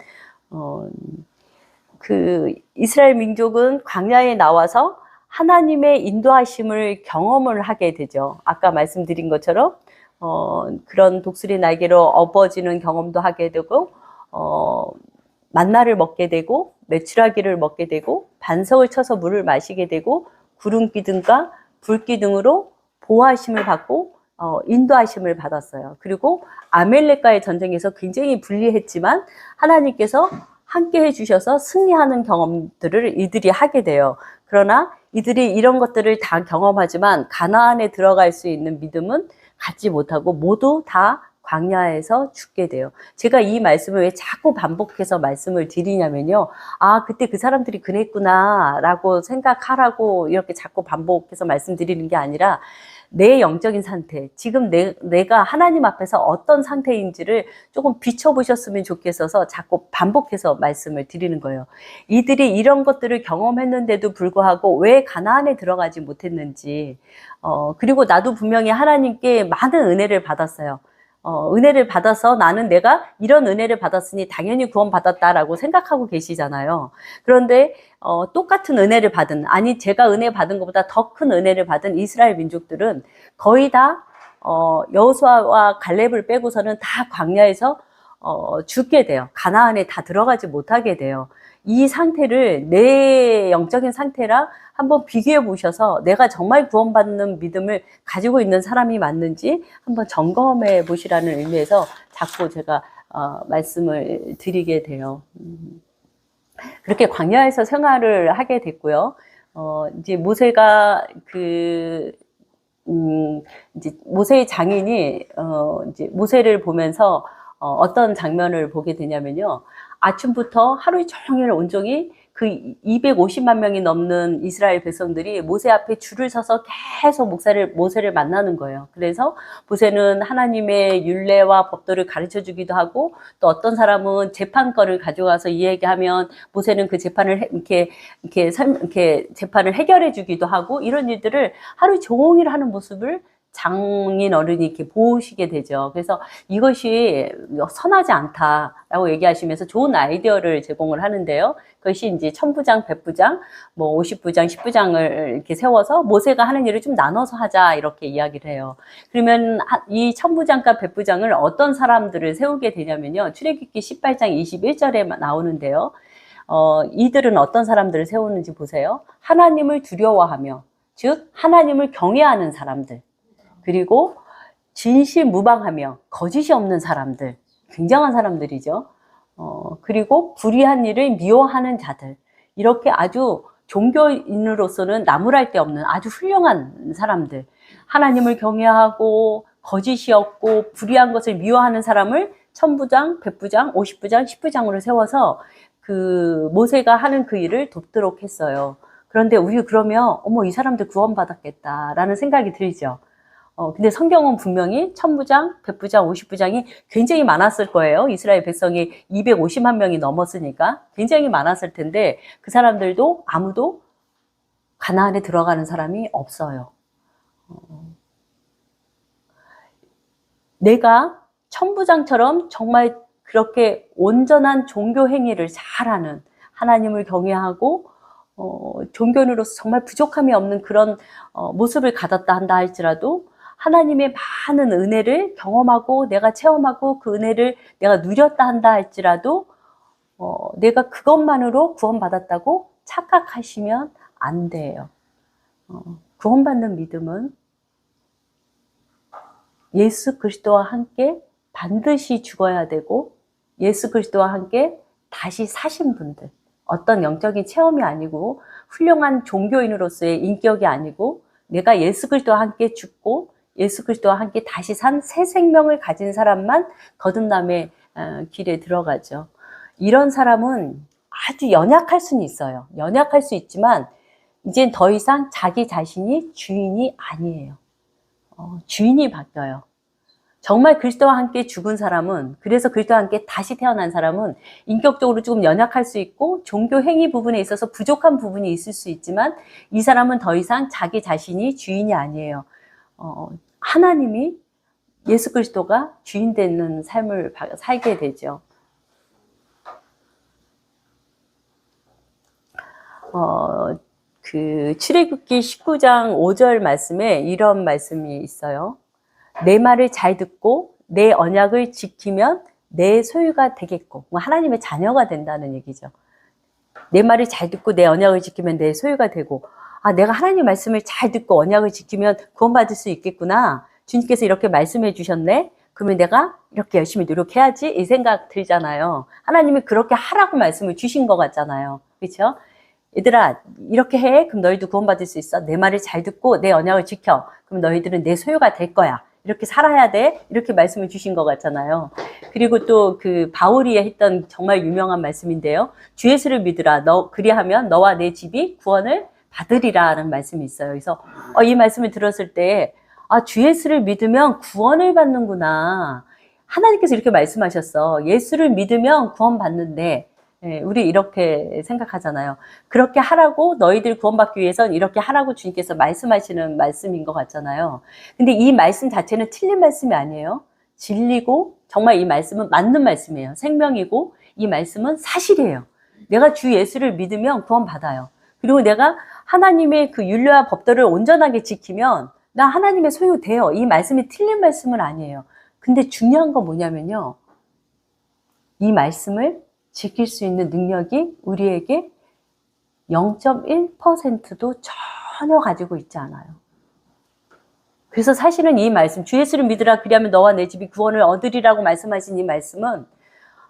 그 이스라엘 민족은 광야에 나와서 하나님의 인도하심을 경험을 하게 되죠. 아까 말씀드린 것처럼 그런 독수리 날개로 업어지는 경험도 하게 되고, 만나를 먹게 되고, 메추라기를 먹게 되고, 반석을 쳐서 물을 마시게 되고, 구름 기둥과 불 기둥으로 보호하심을 받고 인도하심을 받았어요. 그리고 아멜렉과의 전쟁에서 굉장히 불리했지만 하나님께서 함께 해주셔서 승리하는 경험들을 이들이 하게 돼요. 그러나 이들이 이런 것들을 다 경험하지만 가나안에 들어갈 수 있는 믿음은 갖지 못하고 모두 다 광야에서 죽게 돼요. 제가 이 말씀을 왜 자꾸 반복해서 말씀을 드리냐면요, 그때 그 사람들이 그랬구나 라고 생각하라고 이렇게 자꾸 반복해서 말씀드리는 게 아니라, 내 영적인 상태, 지금 내가 하나님 앞에서 어떤 상태인지를 조금 비춰보셨으면 좋겠어서 자꾸 반복해서 말씀을 드리는 거예요. 이들이 이런 것들을 경험했는데도 불구하고 왜 가나안에 들어가지 못했는지, 그리고 나도 분명히 하나님께 많은 은혜를 받았어요. 은혜를 받아서 나는 내가 이런 은혜를 받았으니 당연히 구원받았다라고 생각하고 계시잖아요. 그런데 똑같은 은혜를 받은, 아니 제가 은혜 받은 것보다 더 큰 은혜를 받은 이스라엘 민족들은 거의 다 여호수아와 갈렙을 빼고서는 다 광야에서 죽게 돼요. 가나안에 다 들어가지 못하게 돼요. 이 상태를 내 영적인 상태랑 한번 비교해 보셔서 내가 정말 구원받는 믿음을 가지고 있는 사람이 맞는지 한번 점검해 보시라는 의미에서 자꾸 제가 말씀을 드리게 돼요. 그렇게 광야에서 생활을 하게 됐고요. 이제 모세가 이제 모세의 장인이 이제 모세를 보면서 어떤 장면을 보게 되냐면요. 아침부터 하루 종일 온종일 그 250만 명이 넘는 이스라엘 백성들이 모세 앞에 줄을 서서 계속 모세를 만나는 거예요. 그래서 모세는 하나님의 율례와 법도를 가르쳐 주기도 하고, 또 어떤 사람은 재판권을 가져가서 이야기하면 모세는 그 재판을 이렇게 재판을 해결해 주기도 하고, 이런 일들을 하루 종일 하는 모습을 장인 어른이 이렇게 보시게 되죠. 그래서 이것이 선하지 않다라고 얘기하시면서 좋은 아이디어를 제공을 하는데요. 그것이 이제 천부장, 백부장, 뭐 50부장, 10부장을 이렇게 세워서 모세가 하는 일을 좀 나눠서 하자 이렇게 이야기를 해요. 그러면 이 천부장과 백부장을 어떤 사람들을 세우게 되냐면요. 출애굽기 18장 21절에 나오는데요. 이들은 어떤 사람들을 세우는지 보세요. 하나님을 두려워하며, 즉 하나님을 경외하는 사람들. 그리고 진실무방하며 거짓이 없는 사람들, 굉장한 사람들이죠. 그리고 불의한 일을 미워하는 자들, 이렇게 아주 종교인으로서는 나무랄 데 없는 아주 훌륭한 사람들, 하나님을 경외하고 거짓이 없고 불의한 것을 미워하는 사람을 천부장, 백부장, 50부장, 10부장으로 세워서 그 모세가 하는 그 일을 돕도록 했어요. 그런데 우리 그러면 어머 이 사람들 구원받았겠다라는 생각이 들죠. 근데 성경은 분명히 천부장, 백부장, 50부장이 굉장히 많았을 거예요. 이스라엘 백성이 250만 명이 넘었으니까 굉장히 많았을 텐데 그 사람들도 아무도 가나안에 들어가는 사람이 없어요. 내가 천부장처럼 정말 그렇게 온전한 종교 행위를 잘하는, 하나님을 경외하고 종교인으로서 정말 부족함이 없는 그런 모습을 가졌다 한다 할지라도 하나님의 많은 은혜를 경험하고 내가 체험하고 그 은혜를 내가 누렸다 한다 할지라도 내가 그것만으로 구원받았다고 착각하시면 안 돼요. 구원받는 믿음은 예수 그리스도와 함께 반드시 죽어야 되고 예수 그리스도와 함께 다시 사신 분들, 어떤 영적인 체험이 아니고 훌륭한 종교인으로서의 인격이 아니고 내가 예수 그리스도와 함께 죽고 예수 그리스도와 함께 다시 산 새 생명을 가진 사람만 거듭남의 길에 들어가죠. 이런 사람은 아주 연약할 수는 있어요. 연약할 수 있지만 이젠 더 이상 자기 자신이 주인이 아니에요. 주인이 바뀌어요. 정말 그리스도와 함께 죽은 사람은, 그래서 그리스도와 함께 다시 태어난 사람은 인격적으로 조금 연약할 수 있고 종교 행위 부분에 있어서 부족한 부분이 있을 수 있지만 이 사람은 더 이상 자기 자신이 주인이 아니에요. 하나님이, 예수 그리스도가 주인 되는 삶을 살게 되죠. 그 출애굽기 19장 5절 말씀에 이런 말씀이 있어요. 내 말을 잘 듣고 내 언약을 지키면 내 소유가 되겠고, 하나님의 자녀가 된다는 얘기죠. 내 말을 잘 듣고 내 언약을 지키면 내 소유가 되고, 내가 하나님 말씀을 잘 듣고 언약을 지키면 구원받을 수 있겠구나. 주님께서 이렇게 말씀해 주셨네. 그러면 내가 이렇게 열심히 노력해야지 이 생각 들잖아요. 하나님이 그렇게 하라고 말씀을 주신 것 같잖아요. 그렇죠? 얘들아 이렇게 해. 그럼 너희도 구원받을 수 있어. 내 말을 잘 듣고 내 언약을 지켜. 그럼 너희들은 내 소유가 될 거야. 이렇게 살아야 돼. 이렇게 말씀을 주신 것 같잖아요. 그리고 또 그 바울이 했던 정말 유명한 말씀인데요. 주 예수를 믿으라. 그리하면 너와 내 집이 구원을 받으리라는 말씀이 있어요. 그래서 이 말씀을 들었을 때 아, 주 예수를 믿으면 구원을 받는구나. 하나님께서 이렇게 말씀하셨어. 예수를 믿으면 구원받는데, 예, 우리 이렇게 생각하잖아요. 그렇게 하라고, 너희들 구원받기 위해선 이렇게 하라고 주님께서 말씀하시는 말씀인 것 같잖아요. 근데 이 말씀 자체는 틀린 말씀이 아니에요. 진리고, 정말 이 말씀은 맞는 말씀이에요. 생명이고, 이 말씀은 사실이에요. 내가 주 예수를 믿으면 구원받아요. 그리고 내가 하나님의 그 율례와 법도를 온전하게 지키면 나 하나님의 소유돼요. 이 말씀이 틀린 말씀은 아니에요. 근데 중요한 건 뭐냐면요. 이 말씀을 지킬 수 있는 능력이 우리에게 0.1%도 전혀 가지고 있지 않아요. 그래서 사실은 이 말씀, 주 예수를 믿으라 그리하면 너와 내 집이 구원을 얻으리라고 말씀하신 이 말씀은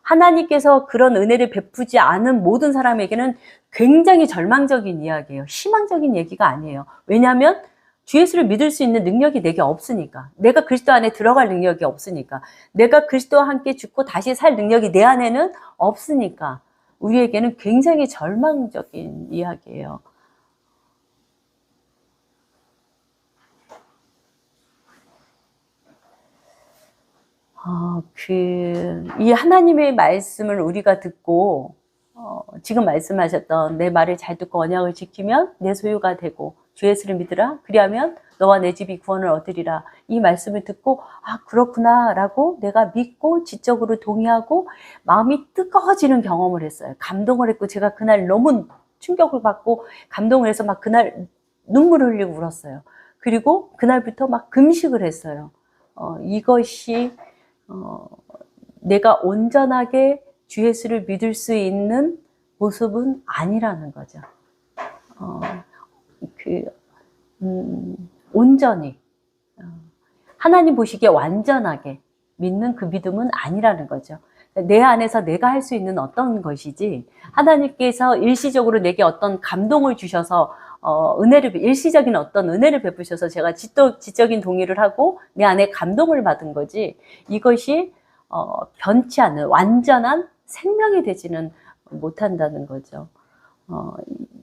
하나님께서 그런 은혜를 베푸지 않은 모든 사람에게는 굉장히 절망적인 이야기예요. 희망적인 얘기가 아니에요. 왜냐하면 주 예수를 믿을 수 있는 능력이 내게 없으니까. 내가 그리스도 안에 들어갈 능력이 없으니까. 내가 그리스도와 함께 죽고 다시 살 능력이 내 안에는 없으니까. 우리에게는 굉장히 절망적인 이야기예요. 이 하나님의 말씀을 우리가 듣고, 지금 말씀하셨던 내 말을 잘 듣고 언약을 지키면 내 소유가 되고, 주 예수를 믿으라. 그리하면 너와 내 집이 구원을 얻으리라. 이 말씀을 듣고, 아, 그렇구나. 라고 내가 믿고 지적으로 동의하고 마음이 뜨거워지는 경험을 했어요. 감동을 했고, 제가 그날 너무 충격을 받고 감동을 해서 막 그날 눈물을 흘리고 울었어요. 그리고 그날부터 막 금식을 했어요. 이것이 내가 온전하게 주 예수를 믿을 수 있는 모습은 아니라는 거죠. 온전히 하나님 보시기에 완전하게 믿는 그 믿음은 아니라는 거죠. 내 안에서 내가 할 수 있는 어떤 것이지 하나님께서 일시적으로 내게 어떤 감동을 주셔서 일시적인 어떤 은혜를 베푸셔서 제가 지적인 동의를 하고 내 안에 감동을 받은 거지 이것이 변치 않는 완전한 생명이 되지는 못한다는 거죠.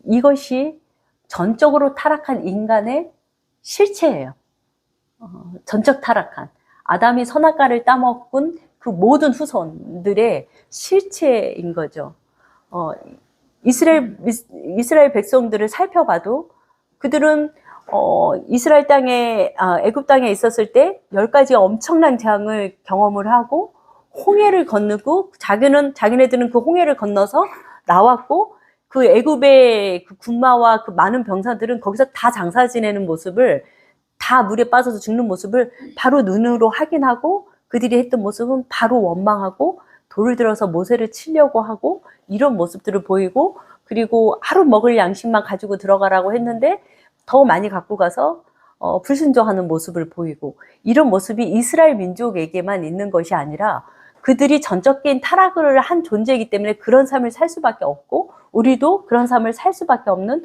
이것이 전적으로 타락한 인간의 실체예요. 전적 타락한 아담이 선악과를 따먹은 그 모든 후손들의 실체인 거죠. 이스라엘 백성들을 살펴봐도 그들은 이스라엘 땅에 애굽 땅에 있었을 때 10가지 엄청난 재앙을 경험을 하고 홍해를 건너고 자기네들은 그 홍해를 건너서 나왔고 그 애굽의 그 군마와 그 많은 병사들은 거기서 다 장사 지내는 모습을 다 물에 빠져서 죽는 모습을 바로 눈으로 확인하고 그들이 했던 모습은 바로 원망하고 돌을 들어서 모세를 치려고 하고 이런 모습들을 보이고 그리고 하루 먹을 양식만 가지고 들어가라고 했는데 더 많이 갖고 가서 불순종하는 모습을 보이고 이런 모습이 이스라엘 민족에게만 있는 것이 아니라 그들이 전적인 타락을 한 존재이기 때문에 그런 삶을 살 수밖에 없고 우리도 그런 삶을 살 수밖에 없는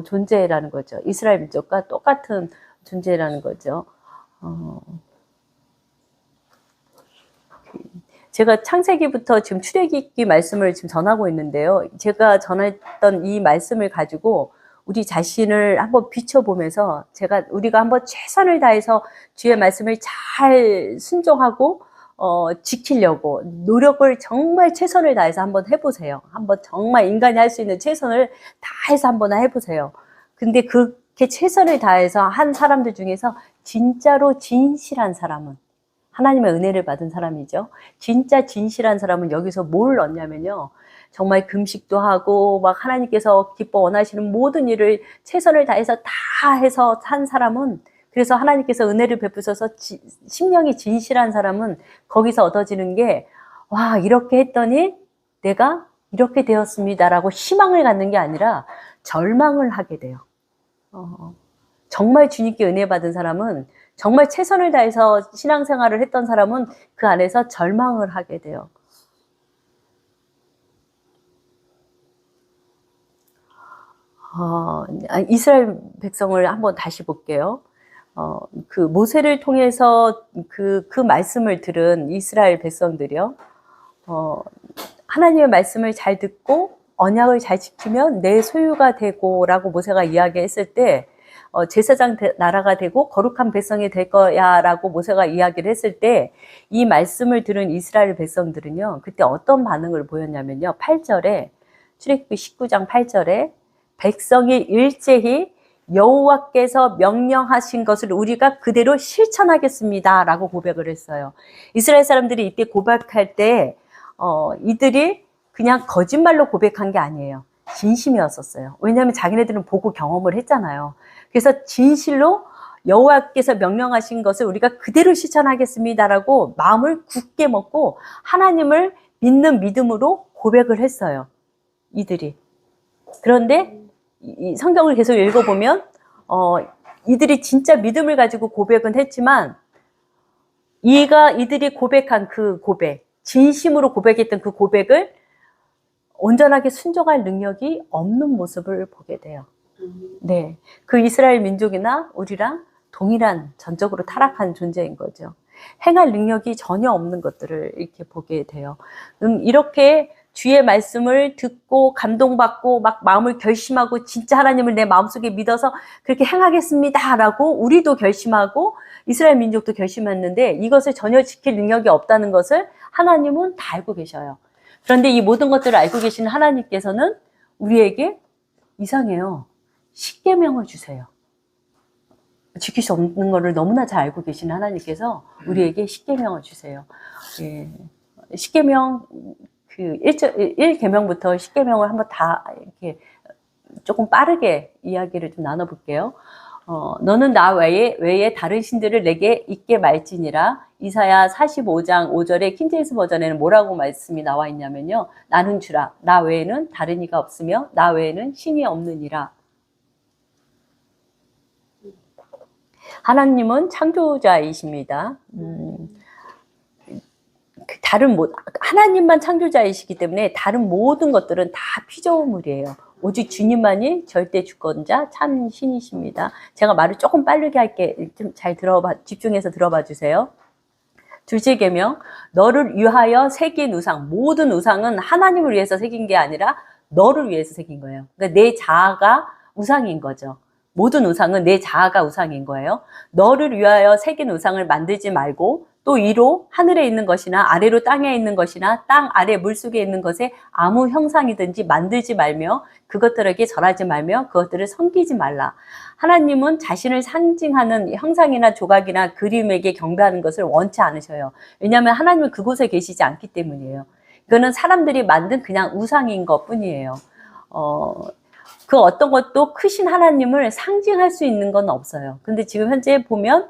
존재라는 거죠. 이스라엘 민족과 똑같은 존재라는 거죠. 제가 창세기부터 지금 출애굽기 말씀을 지금 전하고 있는데요. 제가 전했던 이 말씀을 가지고 우리 자신을 한번 비춰보면서 우리가 한번 최선을 다해서 주의 말씀을 잘 순종하고 지키려고 노력을 정말 최선을 다해서 한번 해보세요. 한번 정말 인간이 할 수 있는 최선을 다해서 한번 해보세요. 근데 그렇게 최선을 다해서 한 사람들 중에서 진짜로 진실한 사람은 하나님의 은혜를 받은 사람이죠. 진짜 진실한 사람은 여기서 뭘 얻냐면요. 정말 금식도 하고 막 하나님께서 기뻐 원하시는 모든 일을 최선을 다해서 다 해서 한 사람은 그래서 하나님께서 은혜를 베푸셔서 심령이 진실한 사람은 거기서 얻어지는 게 와 이렇게 했더니 내가 이렇게 되었습니다라고 희망을 갖는 게 아니라 절망을 하게 돼요. 정말 주님께 은혜 받은 사람은 정말 최선을 다해서 신앙생활을 했던 사람은 그 안에서 절망을 하게 돼요. 이스라엘 백성을 한번 다시 볼게요. 그 모세를 통해서 그 말씀을 들은 이스라엘 백성들이요. 하나님의 말씀을 잘 듣고 언약을 잘 지키면 내 소유가 되고 라고 모세가 이야기했을 때 제사장 나라가 되고 거룩한 백성이 될 거야라고 모세가 이야기를 했을 때 이 말씀을 들은 이스라엘 백성들은요, 그때 어떤 반응을 보였냐면요, 8절에, 출애굽기 19장 8절에 백성이 일제히 여호와께서 명령하신 것을 우리가 그대로 실천하겠습니다 라고 고백을 했어요. 이스라엘 사람들이 이때 고백할 때 이들이 그냥 거짓말로 고백한 게 아니에요. 진심이었었어요. 왜냐하면 자기네들은 보고 경험을 했잖아요. 그래서 진실로 여호와께서 명령하신 것을 우리가 그대로 실천하겠습니다라고 마음을 굳게 먹고 하나님을 믿는 믿음으로 고백을 했어요. 이들이. 그런데 이 성경을 계속 읽어보면 이들이 진짜 믿음을 가지고 고백은 했지만 이들이 고백한 그 고백, 진심으로 고백했던 그 고백을 온전하게 순종할 능력이 없는 모습을 보게 돼요. 네, 그 이스라엘 민족이나 우리랑 동일한 전적으로 타락한 존재인 거죠. 행할 능력이 전혀 없는 것들을 이렇게 보게 돼요. 이렇게 주의 말씀을 듣고 감동받고 막 마음을 결심하고 진짜 하나님을 내 마음속에 믿어서 그렇게 행하겠습니다 라고 우리도 결심하고 이스라엘 민족도 결심했는데 이것을 전혀 지킬 능력이 없다는 것을 하나님은 다 알고 계셔요. 그런데 이 모든 것들을 알고 계시는 하나님께서는 우리에게 이상해요. 십계명을 주세요. 지킬 수 없는 것을 너무나 잘 알고 계시는 하나님께서 우리에게 십계명을 주세요. 예. 십계명 그 1계명부터 10계명을 한번 다 이렇게 조금 빠르게 이야기를 좀 나눠볼게요. 너는 나 외에 다른 신들을 내게 있게 말지니라. 이사야 45장 5절에 킹제임스 버전에는 뭐라고 말씀이 나와 있냐면요. 나는 주라. 나 외에는 다른 이가 없으며 나 외에는 신이 없느니라. 하나님은 창조자이십니다. 하나님만 창조자이시기 때문에 다른 모든 것들은 다 피조물이에요. 오직 주님만이 절대 주권자 참 신이십니다. 제가 말을 조금 빠르게 할게. 좀 잘 집중해서 들어봐 주세요. 둘째 계명, 너를 위하여 새긴 우상. 모든 우상은 하나님을 위해서 새긴 게 아니라 너를 위해서 새긴 거예요. 그러니까 내 자아가 우상인 거죠. 모든 우상은 내 자아가 우상인 거예요. 너를 위하여 새긴 우상을 만들지 말고 또 위로 하늘에 있는 것이나 아래로 땅에 있는 것이나 땅 아래 물속에 있는 것에 아무 형상이든지 만들지 말며 그것들에게 절하지 말며 그것들을 섬기지 말라. 하나님은 자신을 상징하는 형상이나 조각이나 그림에게 경배하는 것을 원치 않으셔요. 왜냐하면 하나님은 그곳에 계시지 않기 때문이에요. 이거는 사람들이 만든 그냥 우상인 것 뿐이에요. 그 어떤 것도 크신 하나님을 상징할 수 있는 건 없어요. 근데 지금 현재 보면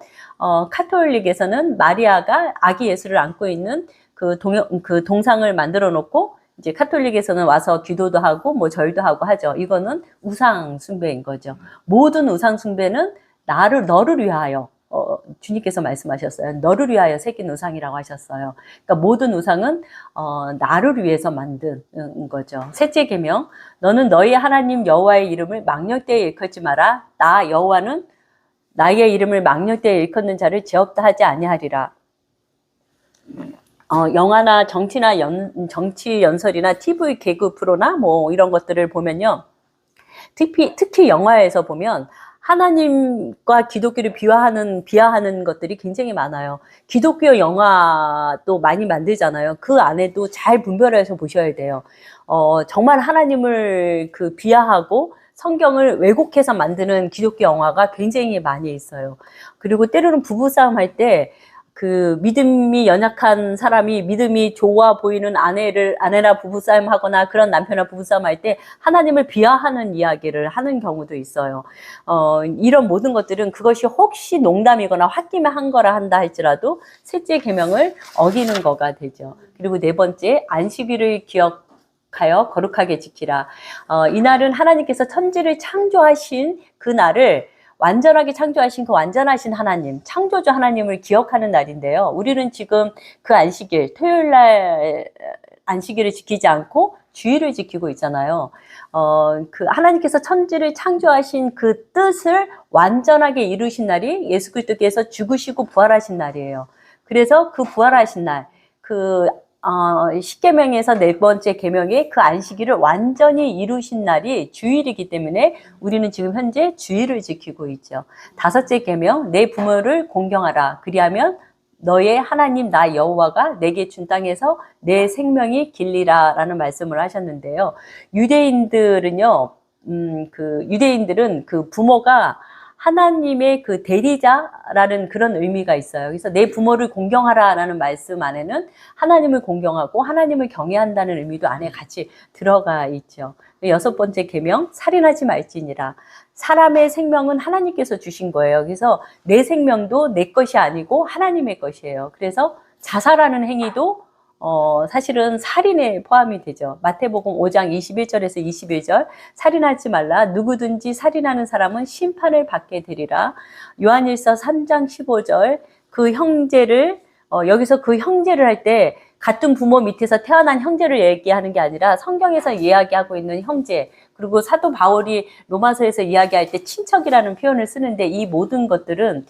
카톨릭에서는 마리아가 아기 예수를 안고 있는 그 동상을 만들어 놓고 이제 카톨릭에서는 와서 기도도 하고 뭐 절도 하고 하죠. 이거는 우상 숭배인 거죠. 모든 우상 숭배는 너를 위하여 주님께서 말씀하셨어요. 너를 위하여 새긴 우상이라고 하셨어요. 그러니까 모든 우상은 나를 위해서 만든 거죠. 셋째 계명, 너는 너희 하나님 여호와의 이름을 망령되이 일컫지 마라. 나 여호와는 나의 이름을 망령되이 일컫는 자를 죄없다 하지 아니하리라. 영화나 정치 연설이나 TV 개그 프로나 뭐 이런 것들을 보면요. 특히 영화에서 보면 하나님과 기독교를 비하하는 것들이 굉장히 많아요. 기독교 영화도 많이 만들잖아요. 그 안에도 잘 분별해서 보셔야 돼요. 정말 하나님을 비하하고 성경을 왜곡해서 만드는 기독교 영화가 굉장히 많이 있어요. 그리고 때로는 부부싸움 할 때 그 믿음이 연약한 사람이 믿음이 좋아 보이는 아내나 부부싸움 하거나 그런 남편이나 부부싸움 할 때 하나님을 비하하는 이야기를 하는 경우도 있어요. 이런 모든 것들은 그것이 혹시 농담이거나 홧김에 한 거라 한다 할지라도 셋째 계명을 어기는 거가 되죠. 그리고 네 번째, 안식일을 기억하여 거룩하게 지키라. 이날은 하나님께서 천지를 창조하신 그 날을 완전하게 창조하신 그 완전하신 하나님, 창조주 하나님을 기억하는 날인데요. 우리는 지금 그 안식일, 토요일 날 안식일을 지키지 않고 주일을 지키고 있잖아요. 그 하나님께서 천지를 창조하신 그 뜻을 완전하게 이루신 날이 예수 그리스도께서 죽으시고 부활하신 날이에요. 그래서 그 부활하신 날, 그 십계명에서 네 번째 계명이 그 안식일을 완전히 이루신 날이 주일이기 때문에 우리는 지금 현재 주일을 지키고 있죠. 다섯째 계명, 내 부모를 공경하라. 그리하면 너의 하나님 나 여호와가 내게 준 땅에서 내 생명이 길리라라는 말씀을 하셨는데요. 유대인들은요, 유대인들은 그 부모가 하나님의 그 대리자라는 그런 의미가 있어요. 그래서 내 부모를 공경하라라는 말씀 안에는 하나님을 공경하고 하나님을 경외한다는 의미도 안에 같이 들어가 있죠. 여섯 번째 계명, 살인하지 말지니라. 사람의 생명은 하나님께서 주신 거예요. 그래서 내 생명도 내 것이 아니고 하나님의 것이에요. 그래서 자살하는 행위도 사실은 살인에 포함이 되죠. 마태복음 5장 21절에서 21절, 살인하지 말라. 누구든지 살인하는 사람은 심판을 받게 되리라. 요한일서 3장 15절, 그 형제를, 여기서 그 형제를 할 때 같은 부모 밑에서 태어난 형제를 얘기하는 게 아니라 성경에서 이야기하고 있는 형제, 그리고 사도 바울이 로마서에서 이야기할 때 친척이라는 표현을 쓰는데 이 모든 것들은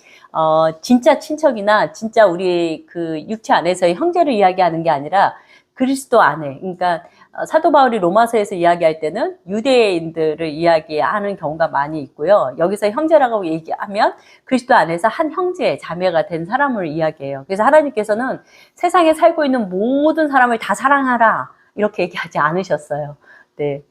진짜 친척이나 진짜 우리 그 육체 안에서의 형제를 이야기하는 게 아니라 그리스도 안에, 그러니까 사도 바울이 로마서에서 이야기할 때는 유대인들을 이야기하는 경우가 많이 있고요. 여기서 형제라고 얘기하면 그리스도 안에서 한 형제, 자매가 된 사람을 이야기해요. 그래서 하나님께서는 세상에 살고 있는 모든 사람을 다 사랑하라 이렇게 얘기하지 않으셨어요. 네.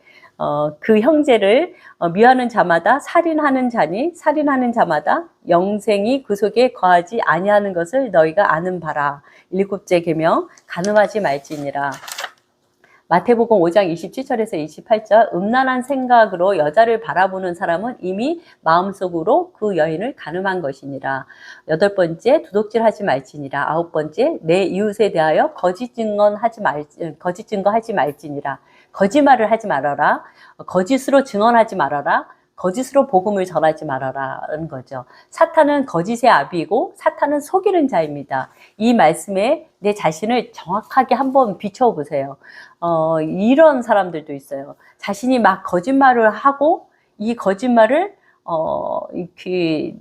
그 형제를 미워하는 자마다 살인하는 자니 살인하는 자마다 영생이 그 속에 거하지 아니하는 것을 너희가 아는 바라. 일곱째 계명, 간음하지 말지니라. 마태복음 5장 27절에서 28절, 음란한 생각으로 여자를 바라보는 사람은 이미 마음속으로 그 여인을 간음한 것이니라. 여덟 번째, 도둑질하지 말지니라. 아홉 번째, 내 이웃에 대하여 거짓 증거하지 말지니라. 거짓말을 하지 말아라. 거짓으로 증언하지 말아라. 거짓으로 복음을 전하지 말아라는 거죠. 사탄은 거짓의 아비이고 사탄은 속이는 자입니다. 이 말씀에 내 자신을 정확하게 한번 비춰보세요. 이런 사람들도 있어요. 자신이 막 거짓말을 하고 이 거짓말을 이렇게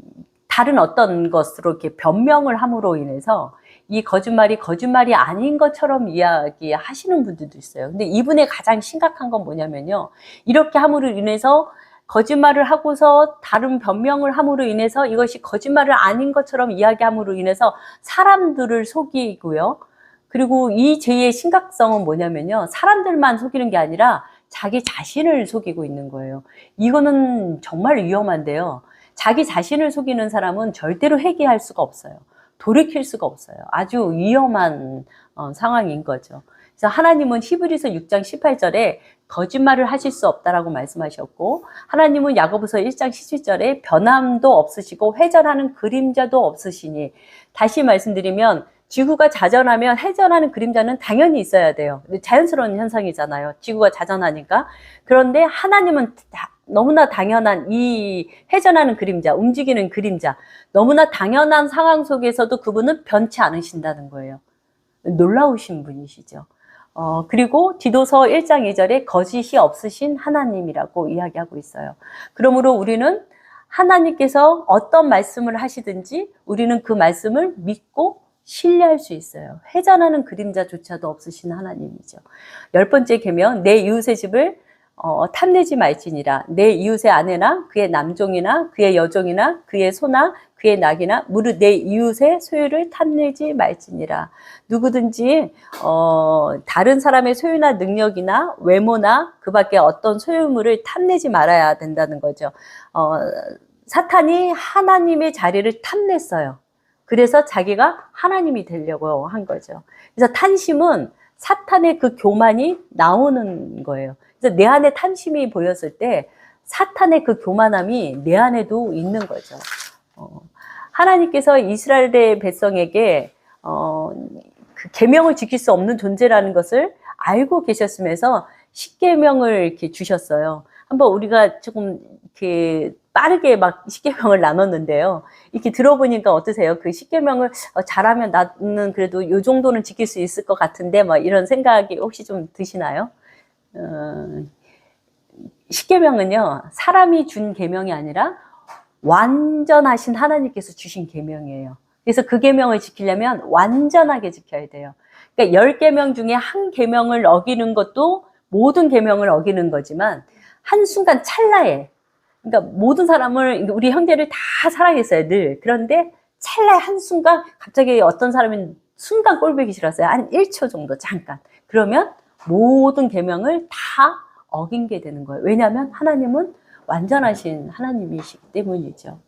다른 어떤 것으로 이렇게 변명을 함으로 인해서 이 거짓말이 아닌 것처럼 이야기하시는 분들도 있어요. 근데 이분의 가장 심각한 건 뭐냐면요. 이렇게 함으로 인해서 거짓말을 하고서 다른 변명을 함으로 인해서 이것이 거짓말을 아닌 것처럼 이야기함으로 인해서 사람들을 속이고요. 그리고 이 죄의 심각성은 뭐냐면요. 사람들만 속이는 게 아니라 자기 자신을 속이고 있는 거예요. 이거는 정말 위험한데요. 자기 자신을 속이는 사람은 절대로 회개할 수가 없어요. 돌이킬 수가 없어요. 아주 위험한 상황인 거죠. 그래서 하나님은 히브리서 6장 18절에 거짓말을 하실 수 없다라고 말씀하셨고, 하나님은 야고보서 1장 17절에 변함도 없으시고 회전하는 그림자도 없으시니, 다시 말씀드리면 지구가 자전하면 회전하는 그림자는 당연히 있어야 돼요. 자연스러운 현상이잖아요. 지구가 자전하니까. 그런데 하나님은 너무나 당연한 이 회전하는 그림자, 움직이는 그림자, 너무나 당연한 상황 속에서도 그분은 변치 않으신다는 거예요. 놀라우신 분이시죠. 그리고 디도서 1장 2절에 거짓이 없으신 하나님이라고 이야기하고 있어요. 그러므로 우리는 하나님께서 어떤 말씀을 하시든지 우리는 그 말씀을 믿고 신뢰할 수 있어요. 회전하는 그림자조차도 없으신 하나님이죠. 열 번째 계명, 내 이웃의 집을 탐내지 말지니라. 내 이웃의 아내나 그의 남종이나 그의 여종이나 그의 소나 그의 낙이나 무릇 내 이웃의 소유를 탐내지 말지니라. 누구든지 다른 사람의 소유나 능력이나 외모나 그 밖에 어떤 소유물을 탐내지 말아야 된다는 거죠. 사탄이 하나님의 자리를 탐냈어요. 그래서 자기가 하나님이 되려고 한 거죠. 그래서 탄심은 사탄의 그 교만이 나오는 거예요. 그래서 내 안에 탐심이 보였을 때 사탄의 그 교만함이 내 안에도 있는 거죠. 하나님께서 이스라엘의 백성에게 그 계명을 지킬 수 없는 존재라는 것을 알고 계셨으면서 십계명을 이렇게 주셨어요. 한번 우리가 조금 이렇게 빠르게 막 십계명을 나눴는데요. 이렇게 들어보니까 어떠세요? 그 십계명을 잘하면 나는 그래도 이 정도는 지킬 수 있을 것 같은데, 막 이런 생각이 혹시 좀 드시나요? 십계명은요, 사람이 준 계명이 아니라 완전하신 하나님께서 주신 계명이에요. 그래서 그 계명을 지키려면 완전하게 지켜야 돼요. 그러니까 10계명 중에 한 계명을 어기는 것도 모든 계명을 어기는 거지만 한순간 찰나에, 그러니까 모든 사람을, 우리 형제를 다 사랑했어요, 늘. 그런데 찰나에 한순간 갑자기 어떤 사람은 순간 꼴보기 싫었어요. 한 1초 정도 잠깐. 그러면 모든 계명을 다 어긴 게 되는 거예요. 왜냐하면 하나님은 완전하신 하나님이시기 때문이죠.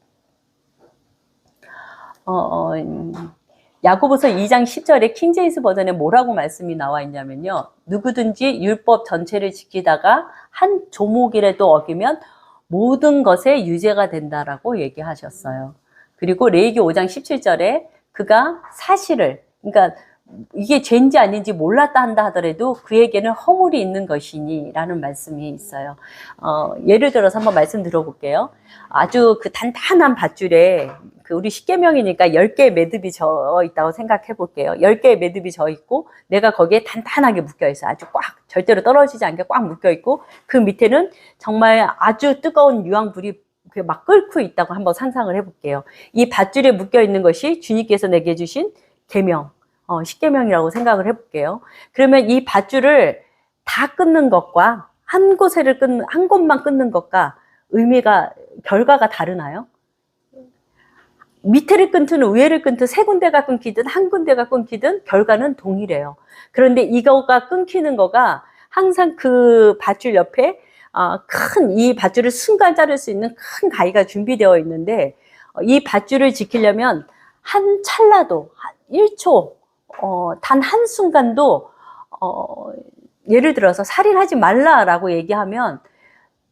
야고보서 2장 10절에 킹제임스 버전에 뭐라고 말씀이 나와 있냐면요. 누구든지 율법 전체를 지키다가 한 조목이라도 어기면 모든 것에 유죄가 된다라고 얘기하셨어요. 그리고 레위기 5장 17절에 그가 사실을, 그러니까 이게 죄인지 아닌지 몰랐다 한다 하더라도 그에게는 허물이 있는 것이니 라는 말씀이 있어요. 예를 들어서 한번 말씀 들어볼게요. 아주 그 단단한 밧줄에 그 우리 10계명이니까 10개의 매듭이 져 있다고 생각해 볼게요. 10개의 매듭이 져 있고 내가 거기에 단단하게 묶여 있어요. 아주 꽉, 절대로 떨어지지 않게 꽉 묶여 있고 그 밑에는 정말 아주 뜨거운 유황불이 막 끓고 있다고 한번 상상을 해 볼게요. 이 밧줄에 묶여 있는 것이 주님께서 내게 주신 계명, 10계명이라고 생각을 해 볼게요. 그러면 이 밧줄을 다 끊는 것과 한 곳만 끊는 것과 의미가, 결과가 다르나요? 밑에를 끊든 위에를 끊든 세 군데가 끊기든 한 군데가 끊기든 결과는 동일해요. 그런데 이거가 끊기는 거가 항상 그 밧줄 옆에 큰 이 밧줄을 순간 자를 수 있는 큰 가위가 준비되어 있는데 이 밧줄을 지키려면 한 찰나도, 한 1초, 단 한순간도 예를 들어서 살인하지 말라라고 얘기하면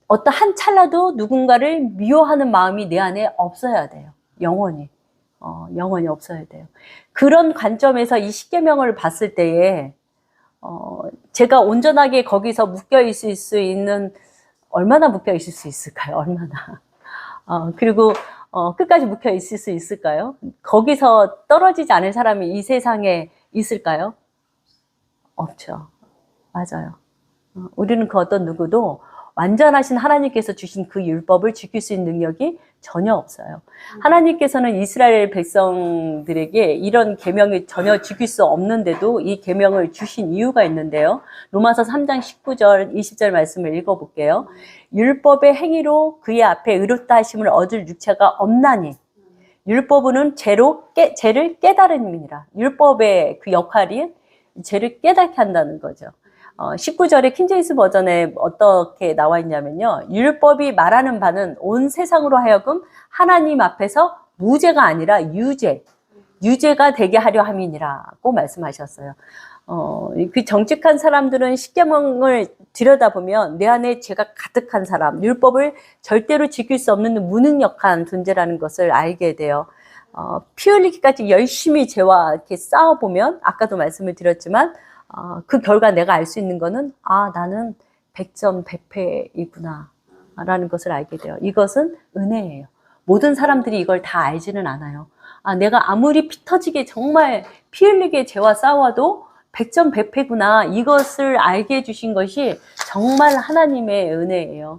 어떤 한 찰나도 누군가를 미워하는 마음이 내 안에 없어야 돼요. 영원히. 영원히 없어야 돼요. 그런 관점에서 이 10계명을 봤을 때에 제가 온전하게 거기서 묶여 있을 수 있는, 얼마나 묶여 있을 수 있을까요? 얼마나. 그리고 끝까지 묶여 있을 수 있을까요? 거기서 떨어지지 않을 사람이 이 세상에 있을까요? 없죠. 맞아요. 우리는 그 어떤 누구도 완전하신 하나님께서 주신 그 율법을 지킬 수 있는 능력이 전혀 없어요. 하나님께서는 이스라엘 백성들에게 이런 계명을 전혀 지킬 수 없는데도 이 계명을 주신 이유가 있는데요. 로마서 3장 19절, 20절 말씀을 읽어볼게요. 율법의 행위로 그의 앞에 의롭다 하심을 얻을 육체가 없나니 율법은 죄를 깨달음이니라. 율법의 그 역할이 죄를 깨닫게 한다는 거죠. 19절에 킹제임스 버전에 어떻게 나와 있냐면요. 율법이 말하는 바는 온 세상으로 하여금 하나님 앞에서 무죄가 아니라 유죄가 되게 하려 함이니라고 말씀하셨어요. 그 정직한 사람들은 10계명을 들여다보면 내 안에 죄가 가득한 사람, 율법을 절대로 지킬 수 없는 무능력한 존재라는 것을 알게 돼요. 피 흘리기까지 열심히 죄와 이렇게 싸워보면, 아까도 말씀을 드렸지만, 그 결과 내가 알 수 있는 거는, 나는 100점 100패이구나 라는 것을 알게 돼요. 이것은 은혜예요. 모든 사람들이 이걸 다 알지는 않아요. 내가 아무리 피 터지게 정말 피 흘리게 죄와 싸워도 100점 100패구나, 이것을 알게 해주신 것이 정말 하나님의 은혜예요.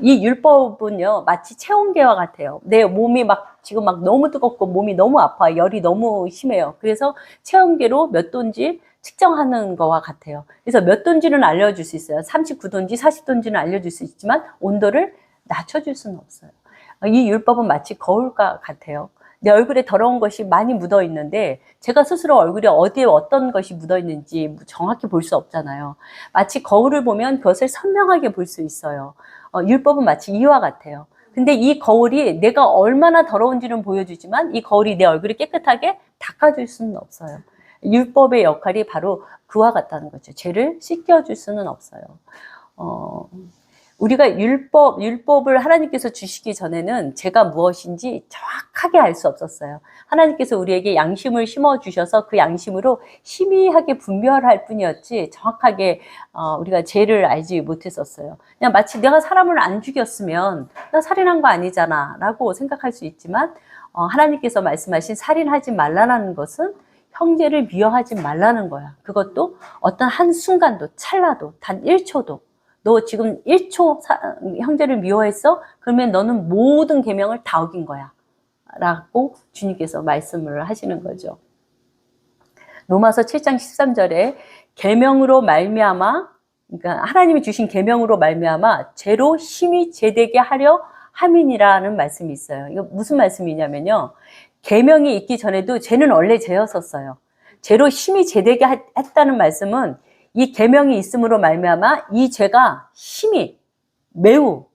이 율법은요, 마치 체온계와 같아요. 내 몸이 지금 너무 뜨겁고 몸이 너무 아파요. 열이 너무 심해요. 그래서 체온계로 몇 도인지 측정하는 거와 같아요. 그래서 몇 도인지는 알려줄 수 있어요. 39도인지 40도인지는 알려줄 수 있지만 온도를 낮춰줄 수는 없어요. 이 율법은 마치 거울과 같아요. 내 얼굴에 더러운 것이 많이 묻어 있는데 제가 스스로 얼굴에 어디에 어떤 것이 묻어 있는지 정확히 볼 수 없잖아요. 마치 거울을 보면 그것을 선명하게 볼 수 있어요. 율법은 마치 이와 같아요. 근데 이 거울이 내가 얼마나 더러운지는 보여주지만 이 거울이 내 얼굴을 깨끗하게 닦아줄 수는 없어요. 율법의 역할이 바로 그와 같다는 거죠. 죄를 씻겨줄 수는 없어요. 우리가 율법을 하나님께서 주시기 전에는 죄가 무엇인지 정확하게 알 수 없었어요. 하나님께서 우리에게 양심을 심어주셔서 그 양심으로 희미하게 분별할 뿐이었지 정확하게 우리가 죄를 알지 못했었어요. 그냥 마치 내가 사람을 안 죽였으면 나 살인한 거 아니잖아 라고 생각할 수 있지만 하나님께서 말씀하신 살인하지 말라는 것은 형제를 미워하지 말라는 거야. 그것도 어떤 한순간도, 찰나도, 단 1초도. 너 지금 1초 형제를 미워했어? 그러면 너는 모든 계명을 다 어긴 거야 라고 주님께서 말씀을 하시는 거죠. 로마서 7장 13절에 계명으로 말미암아, 그러니까 하나님이 주신 계명으로 말미암아 죄로 심히 제되게 하려 함이니라는 말씀이 있어요. 이거 무슨 말씀이냐면요. 계명이 있기 전에도 죄는 원래 죄였었어요. 죄로 심히 제되게 했다는 말씀은 이 계명이 있음으로 말미암아 이 죄가 심히 매우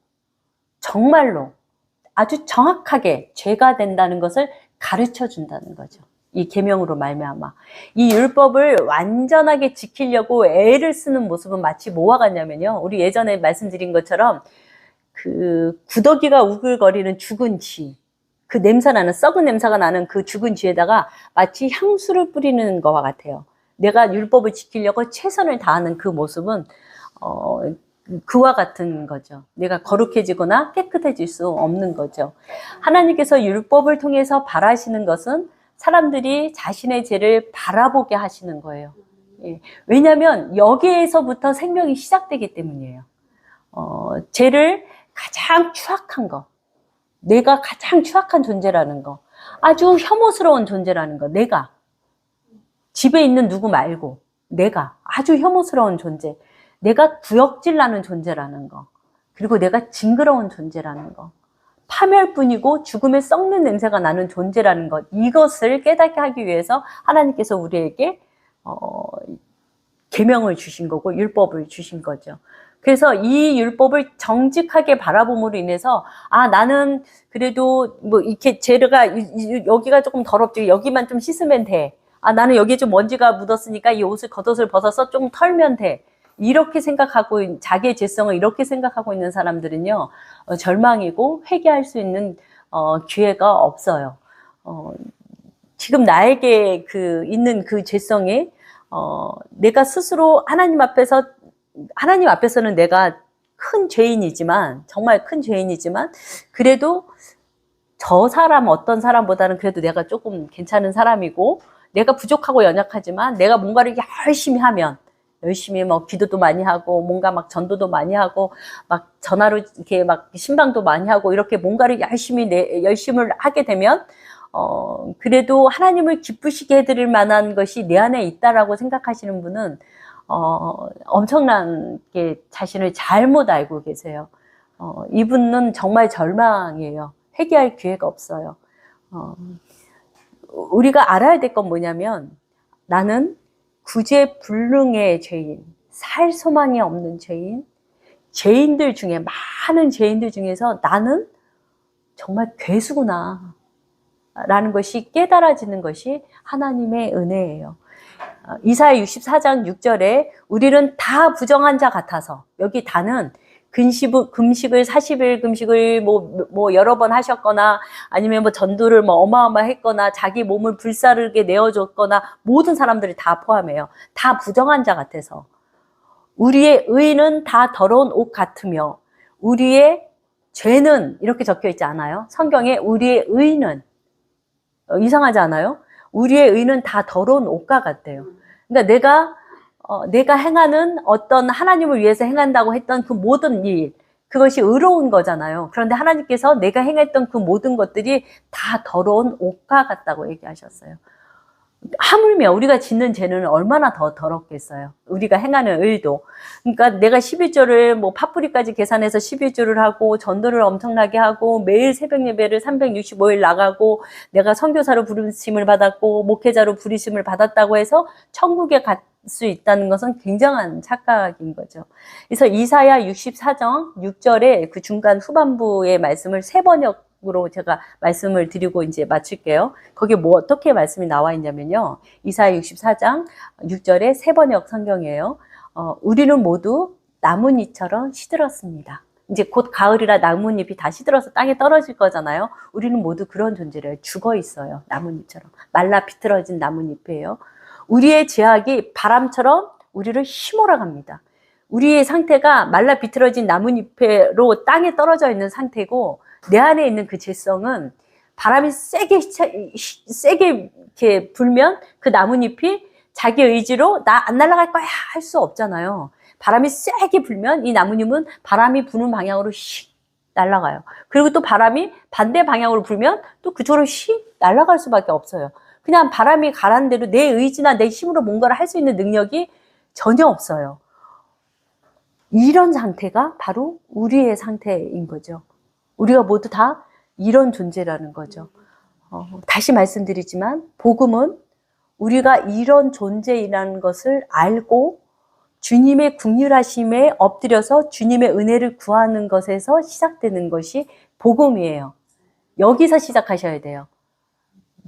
정말로 아주 정확하게 죄가 된다는 것을 가르쳐 준다는 거죠. 이 계명으로 말미암아 이 율법을 완전하게 지키려고 애를 쓰는 모습은 마치 뭐와 같냐면요. 우리 예전에 말씀드린 것처럼 그 구더기가 우글거리는 죽은 쥐, 그 냄새나는 썩은 냄새가 나는 그 죽은 쥐에다가 마치 향수를 뿌리는 것과 같아요. 내가 율법을 지키려고 최선을 다하는 그 모습은 그와 같은 거죠. 내가 거룩해지거나 깨끗해질 수 없는 거죠. 하나님께서 율법을 통해서 바라시는 것은 사람들이 자신의 죄를 바라보게 하시는 거예요. 예. 왜냐하면 여기에서부터 생명이 시작되기 때문이에요. 죄를 가장 추악한 거, 내가 가장 추악한 존재라는 거, 아주 혐오스러운 존재라는 거, 내가 집에 있는 누구 말고 내가 아주 혐오스러운 존재, 내가 구역질 나는 존재라는 거, 그리고 내가 징그러운 존재라는 거, 파멸뿐이고 죽음에 썩는 냄새가 나는 존재라는 것, 이것을 깨닫게 하기 위해서 하나님께서 우리에게 계명을 주신 거고 율법을 주신 거죠. 그래서 이 율법을 정직하게 바라봄으로 인해서 나는 그래도 뭐 이렇게 죄가 여기가 조금 더럽지, 여기만 좀 씻으면 돼. 나는 여기에 좀 먼지가 묻었으니까 이 옷을 겉옷을 벗어서 좀 털면 돼. 이렇게 생각하고 자기의 죄성을 이렇게 생각하고 있는 사람들은요, 절망이고 회개할 수 있는 기회가 없어요. 지금 나에게 있는 그 죄성이 내가 스스로 하나님 앞에서는 내가 큰 죄인이지만, 정말 큰 죄인이지만, 그래도 어떤 사람보다는 그래도 내가 조금 괜찮은 사람이고, 내가 부족하고 연약하지만 내가 뭔가를 열심히 하면, 열심히 기도도 많이 하고, 뭔가 전도도 많이 하고, 전화로 이렇게 신방도 많이 하고, 이렇게 뭔가를 열심을 하게 되면, 그래도 하나님을 기쁘시게 해드릴 만한 것이 내 안에 있다라고 생각하시는 분은, 엄청나게 자신을 잘못 알고 계세요. 이분은 정말 절망이에요. 회개할 기회가 없어요. 우리가 알아야 될 건 뭐냐면, 나는 구제불능의 죄인, 살 소망이 없는 죄인, 죄인들 중에, 많은 죄인들 중에서 나는 정말 괴수구나 라는 것이 깨달아지는 것이 하나님의 은혜예요. 이사야 64장 6절에 우리는 다 부정한 자 같아서, 여기 다는 금식을 40일 금식을 뭐 여러 번 하셨거나, 아니면 전도를 어마어마했거나, 자기 몸을 불사르게 내어줬거나, 모든 사람들이 다 포함해요. 다 부정한 자 같아서. 우리의 의는 다 더러운 옷 같으며, 우리의 죄는, 이렇게 적혀 있지 않아요? 성경에 우리의 의는, 이상하지 않아요? 우리의 의는 다 더러운 옷과 같대요. 그러니까 내가 행하는 어떤 하나님을 위해서 행한다고 했던 그 모든 일, 그것이 의로운 거잖아요. 그런데 하나님께서 내가 행했던 그 모든 것들이 다 더러운 옷과 같다고 얘기하셨어요. 하물며 우리가 짓는 죄는 얼마나 더 더럽겠어요. 우리가 행하는 일도. 그러니까 내가 11조를 파뿌리까지 계산해서 11조를 하고, 전도를 엄청나게 하고, 매일 새벽 예배를 365일 나가고, 내가 선교사로 부르심을 받았고, 목회자로 부르심을 받았다고 해서 천국에 갈 수 있다는 것은 굉장한 착각인 거죠. 그래서 이사야 64장 6절에 그 중간 후반부의 말씀을 세 번역으로 제가 말씀을 드리고 이제 마칠게요. 거기에 어떻게 말씀이 나와 있냐면요. 이사야 64장 6절에 세 번역 성경이에요. 우리는 모두 나뭇잎처럼 시들었습니다. 이제 곧 가을이라 나뭇잎이 다 시들어서 땅에 떨어질 거잖아요. 우리는 모두 그런 존재래요. 죽어 있어요. 나뭇잎처럼. 말라 비틀어진 나뭇잎이에요. 우리의 죄악이 바람처럼 우리를 휘몰아갑니다. 우리의 상태가 말라 비틀어진 나뭇잎으로 땅에 떨어져 있는 상태고, 내 안에 있는 그 죄성은 바람이 세게 이렇게 불면 그 나뭇잎이 자기 의지로 나 안 날아갈 거야 할 수 없잖아요. 바람이 세게 불면 이 나뭇잎은 바람이 부는 방향으로 휙 날아가요. 그리고 또 바람이 반대 방향으로 불면 또 그쪽으로 휙 날아갈 수밖에 없어요. 그냥 바람이 가란 대로 내 의지나 내 힘으로 뭔가를 할 수 있는 능력이 전혀 없어요. 이런 상태가 바로 우리의 상태인 거죠. 우리가 모두 다 이런 존재라는 거죠. 다시 말씀드리지만 복음은 우리가 이런 존재이라는 것을 알고 주님의 긍휼하심에 엎드려서 주님의 은혜를 구하는 것에서 시작되는 것이 복음이에요. 여기서 시작하셔야 돼요.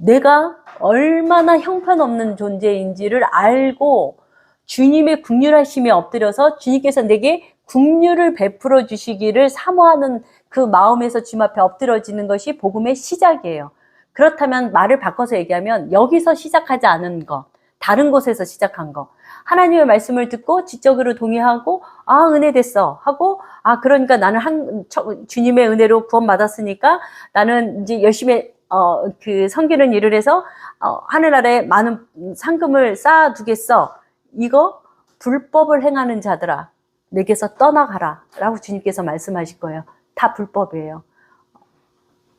내가 얼마나 형편없는 존재인지를 알고 주님의 긍휼하심에 엎드려서 주님께서 내게 긍휼을 베풀어 주시기를 사모하는 그 마음에서 주님 앞에 엎드려지는 것이 복음의 시작이에요. 그렇다면 말을 바꿔서 얘기하면 여기서 시작하지 않은 것, 다른 곳에서 시작한 것. 하나님의 말씀을 듣고 지적으로 동의하고 은혜 됐어 하고 그러니까 나는 주님의 은혜로 구원받았으니까 나는 이제 열심히 그 섬기는 일을 해서 하늘나라에 많은 상금을 쌓아두겠어. 이거 불법을 행하는 자들아 내게서 떠나가라 라고 주님께서 말씀하실 거예요. 다 불법이에요.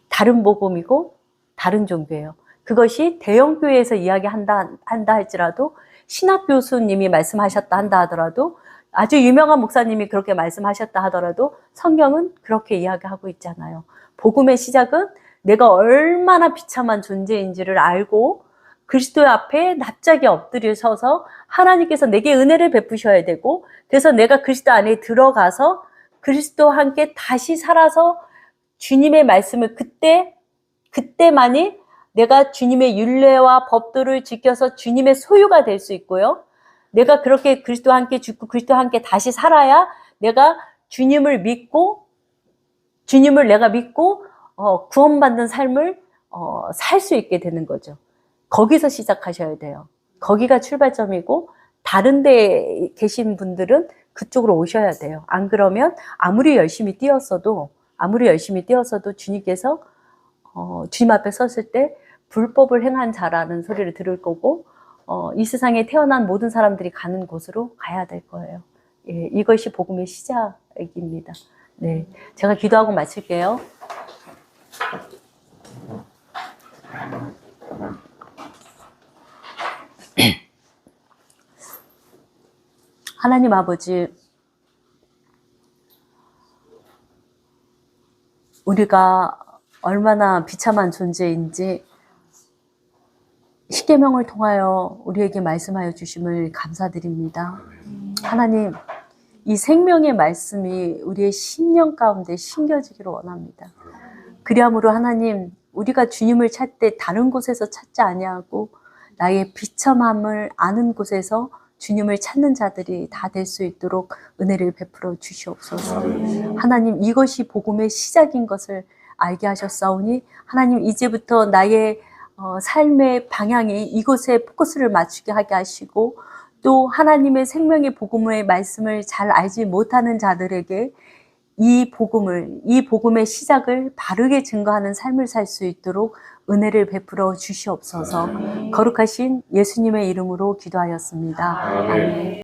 다른 복음이고 다른 종교예요. 그것이 대형교회에서 이야기한다 할지라도 신학 교수님이 말씀하셨다 한다 하더라도 아주 유명한 목사님이 그렇게 말씀하셨다 하더라도 성경은 그렇게 이야기하고 있잖아요. 복음의 시작은 내가 얼마나 비참한 존재인지를 알고 그리스도 앞에 납작이 엎드려서서 하나님께서 내게 은혜를 베푸셔야 되고 그래서 내가 그리스도 안에 들어가서 그리스도와 함께 다시 살아서 주님의 말씀을 그때만이 내가 주님의 율례와 법도를 지켜서 주님의 소유가 될 수 있고요. 내가 그렇게 그리스도와 함께 죽고 그리스도와 함께 다시 살아야 내가 주님을 내가 믿고 구원받는 삶을 살 수 있게 되는 거죠. 거기서 시작하셔야 돼요. 거기가 출발점이고 다른 데 계신 분들은 그쪽으로 오셔야 돼요. 안 그러면 아무리 열심히 뛰었어도 주님께서 주님 앞에 섰을 때 불법을 행한 자라는 소리를 들을 거고 이 세상에 태어난 모든 사람들이 가는 곳으로 가야 될 거예요. 예, 이것이 복음의 시작입니다. 네, 제가 기도하고 마칠게요. 하나님 아버지, 우리가 얼마나 비참한 존재인지 십계명을 통하여 우리에게 말씀하여 주심을 감사드립니다. 하나님, 이 생명의 말씀이 우리의 심령 가운데 심겨지기를 원합니다. 그리함으로 하나님, 우리가 주님을 찾을 때 다른 곳에서 찾지 아니하고 나의 비참함을 아는 곳에서 주님을 찾는 자들이 다 될 수 있도록 은혜를 베풀어 주시옵소서. 하나님, 이것이 복음의 시작인 것을 알게 하셨사오니 하나님, 이제부터 나의 삶의 방향이 이곳에 포커스를 맞추게 하게 하시고 또 하나님의 생명의 복음의 말씀을 잘 알지 못하는 자들에게 이 복음의 시작을 바르게 증거하는 삶을 살 수 있도록 은혜를 베풀어 주시옵소서. 거룩하신 예수님의 이름으로 기도하였습니다. 아멘.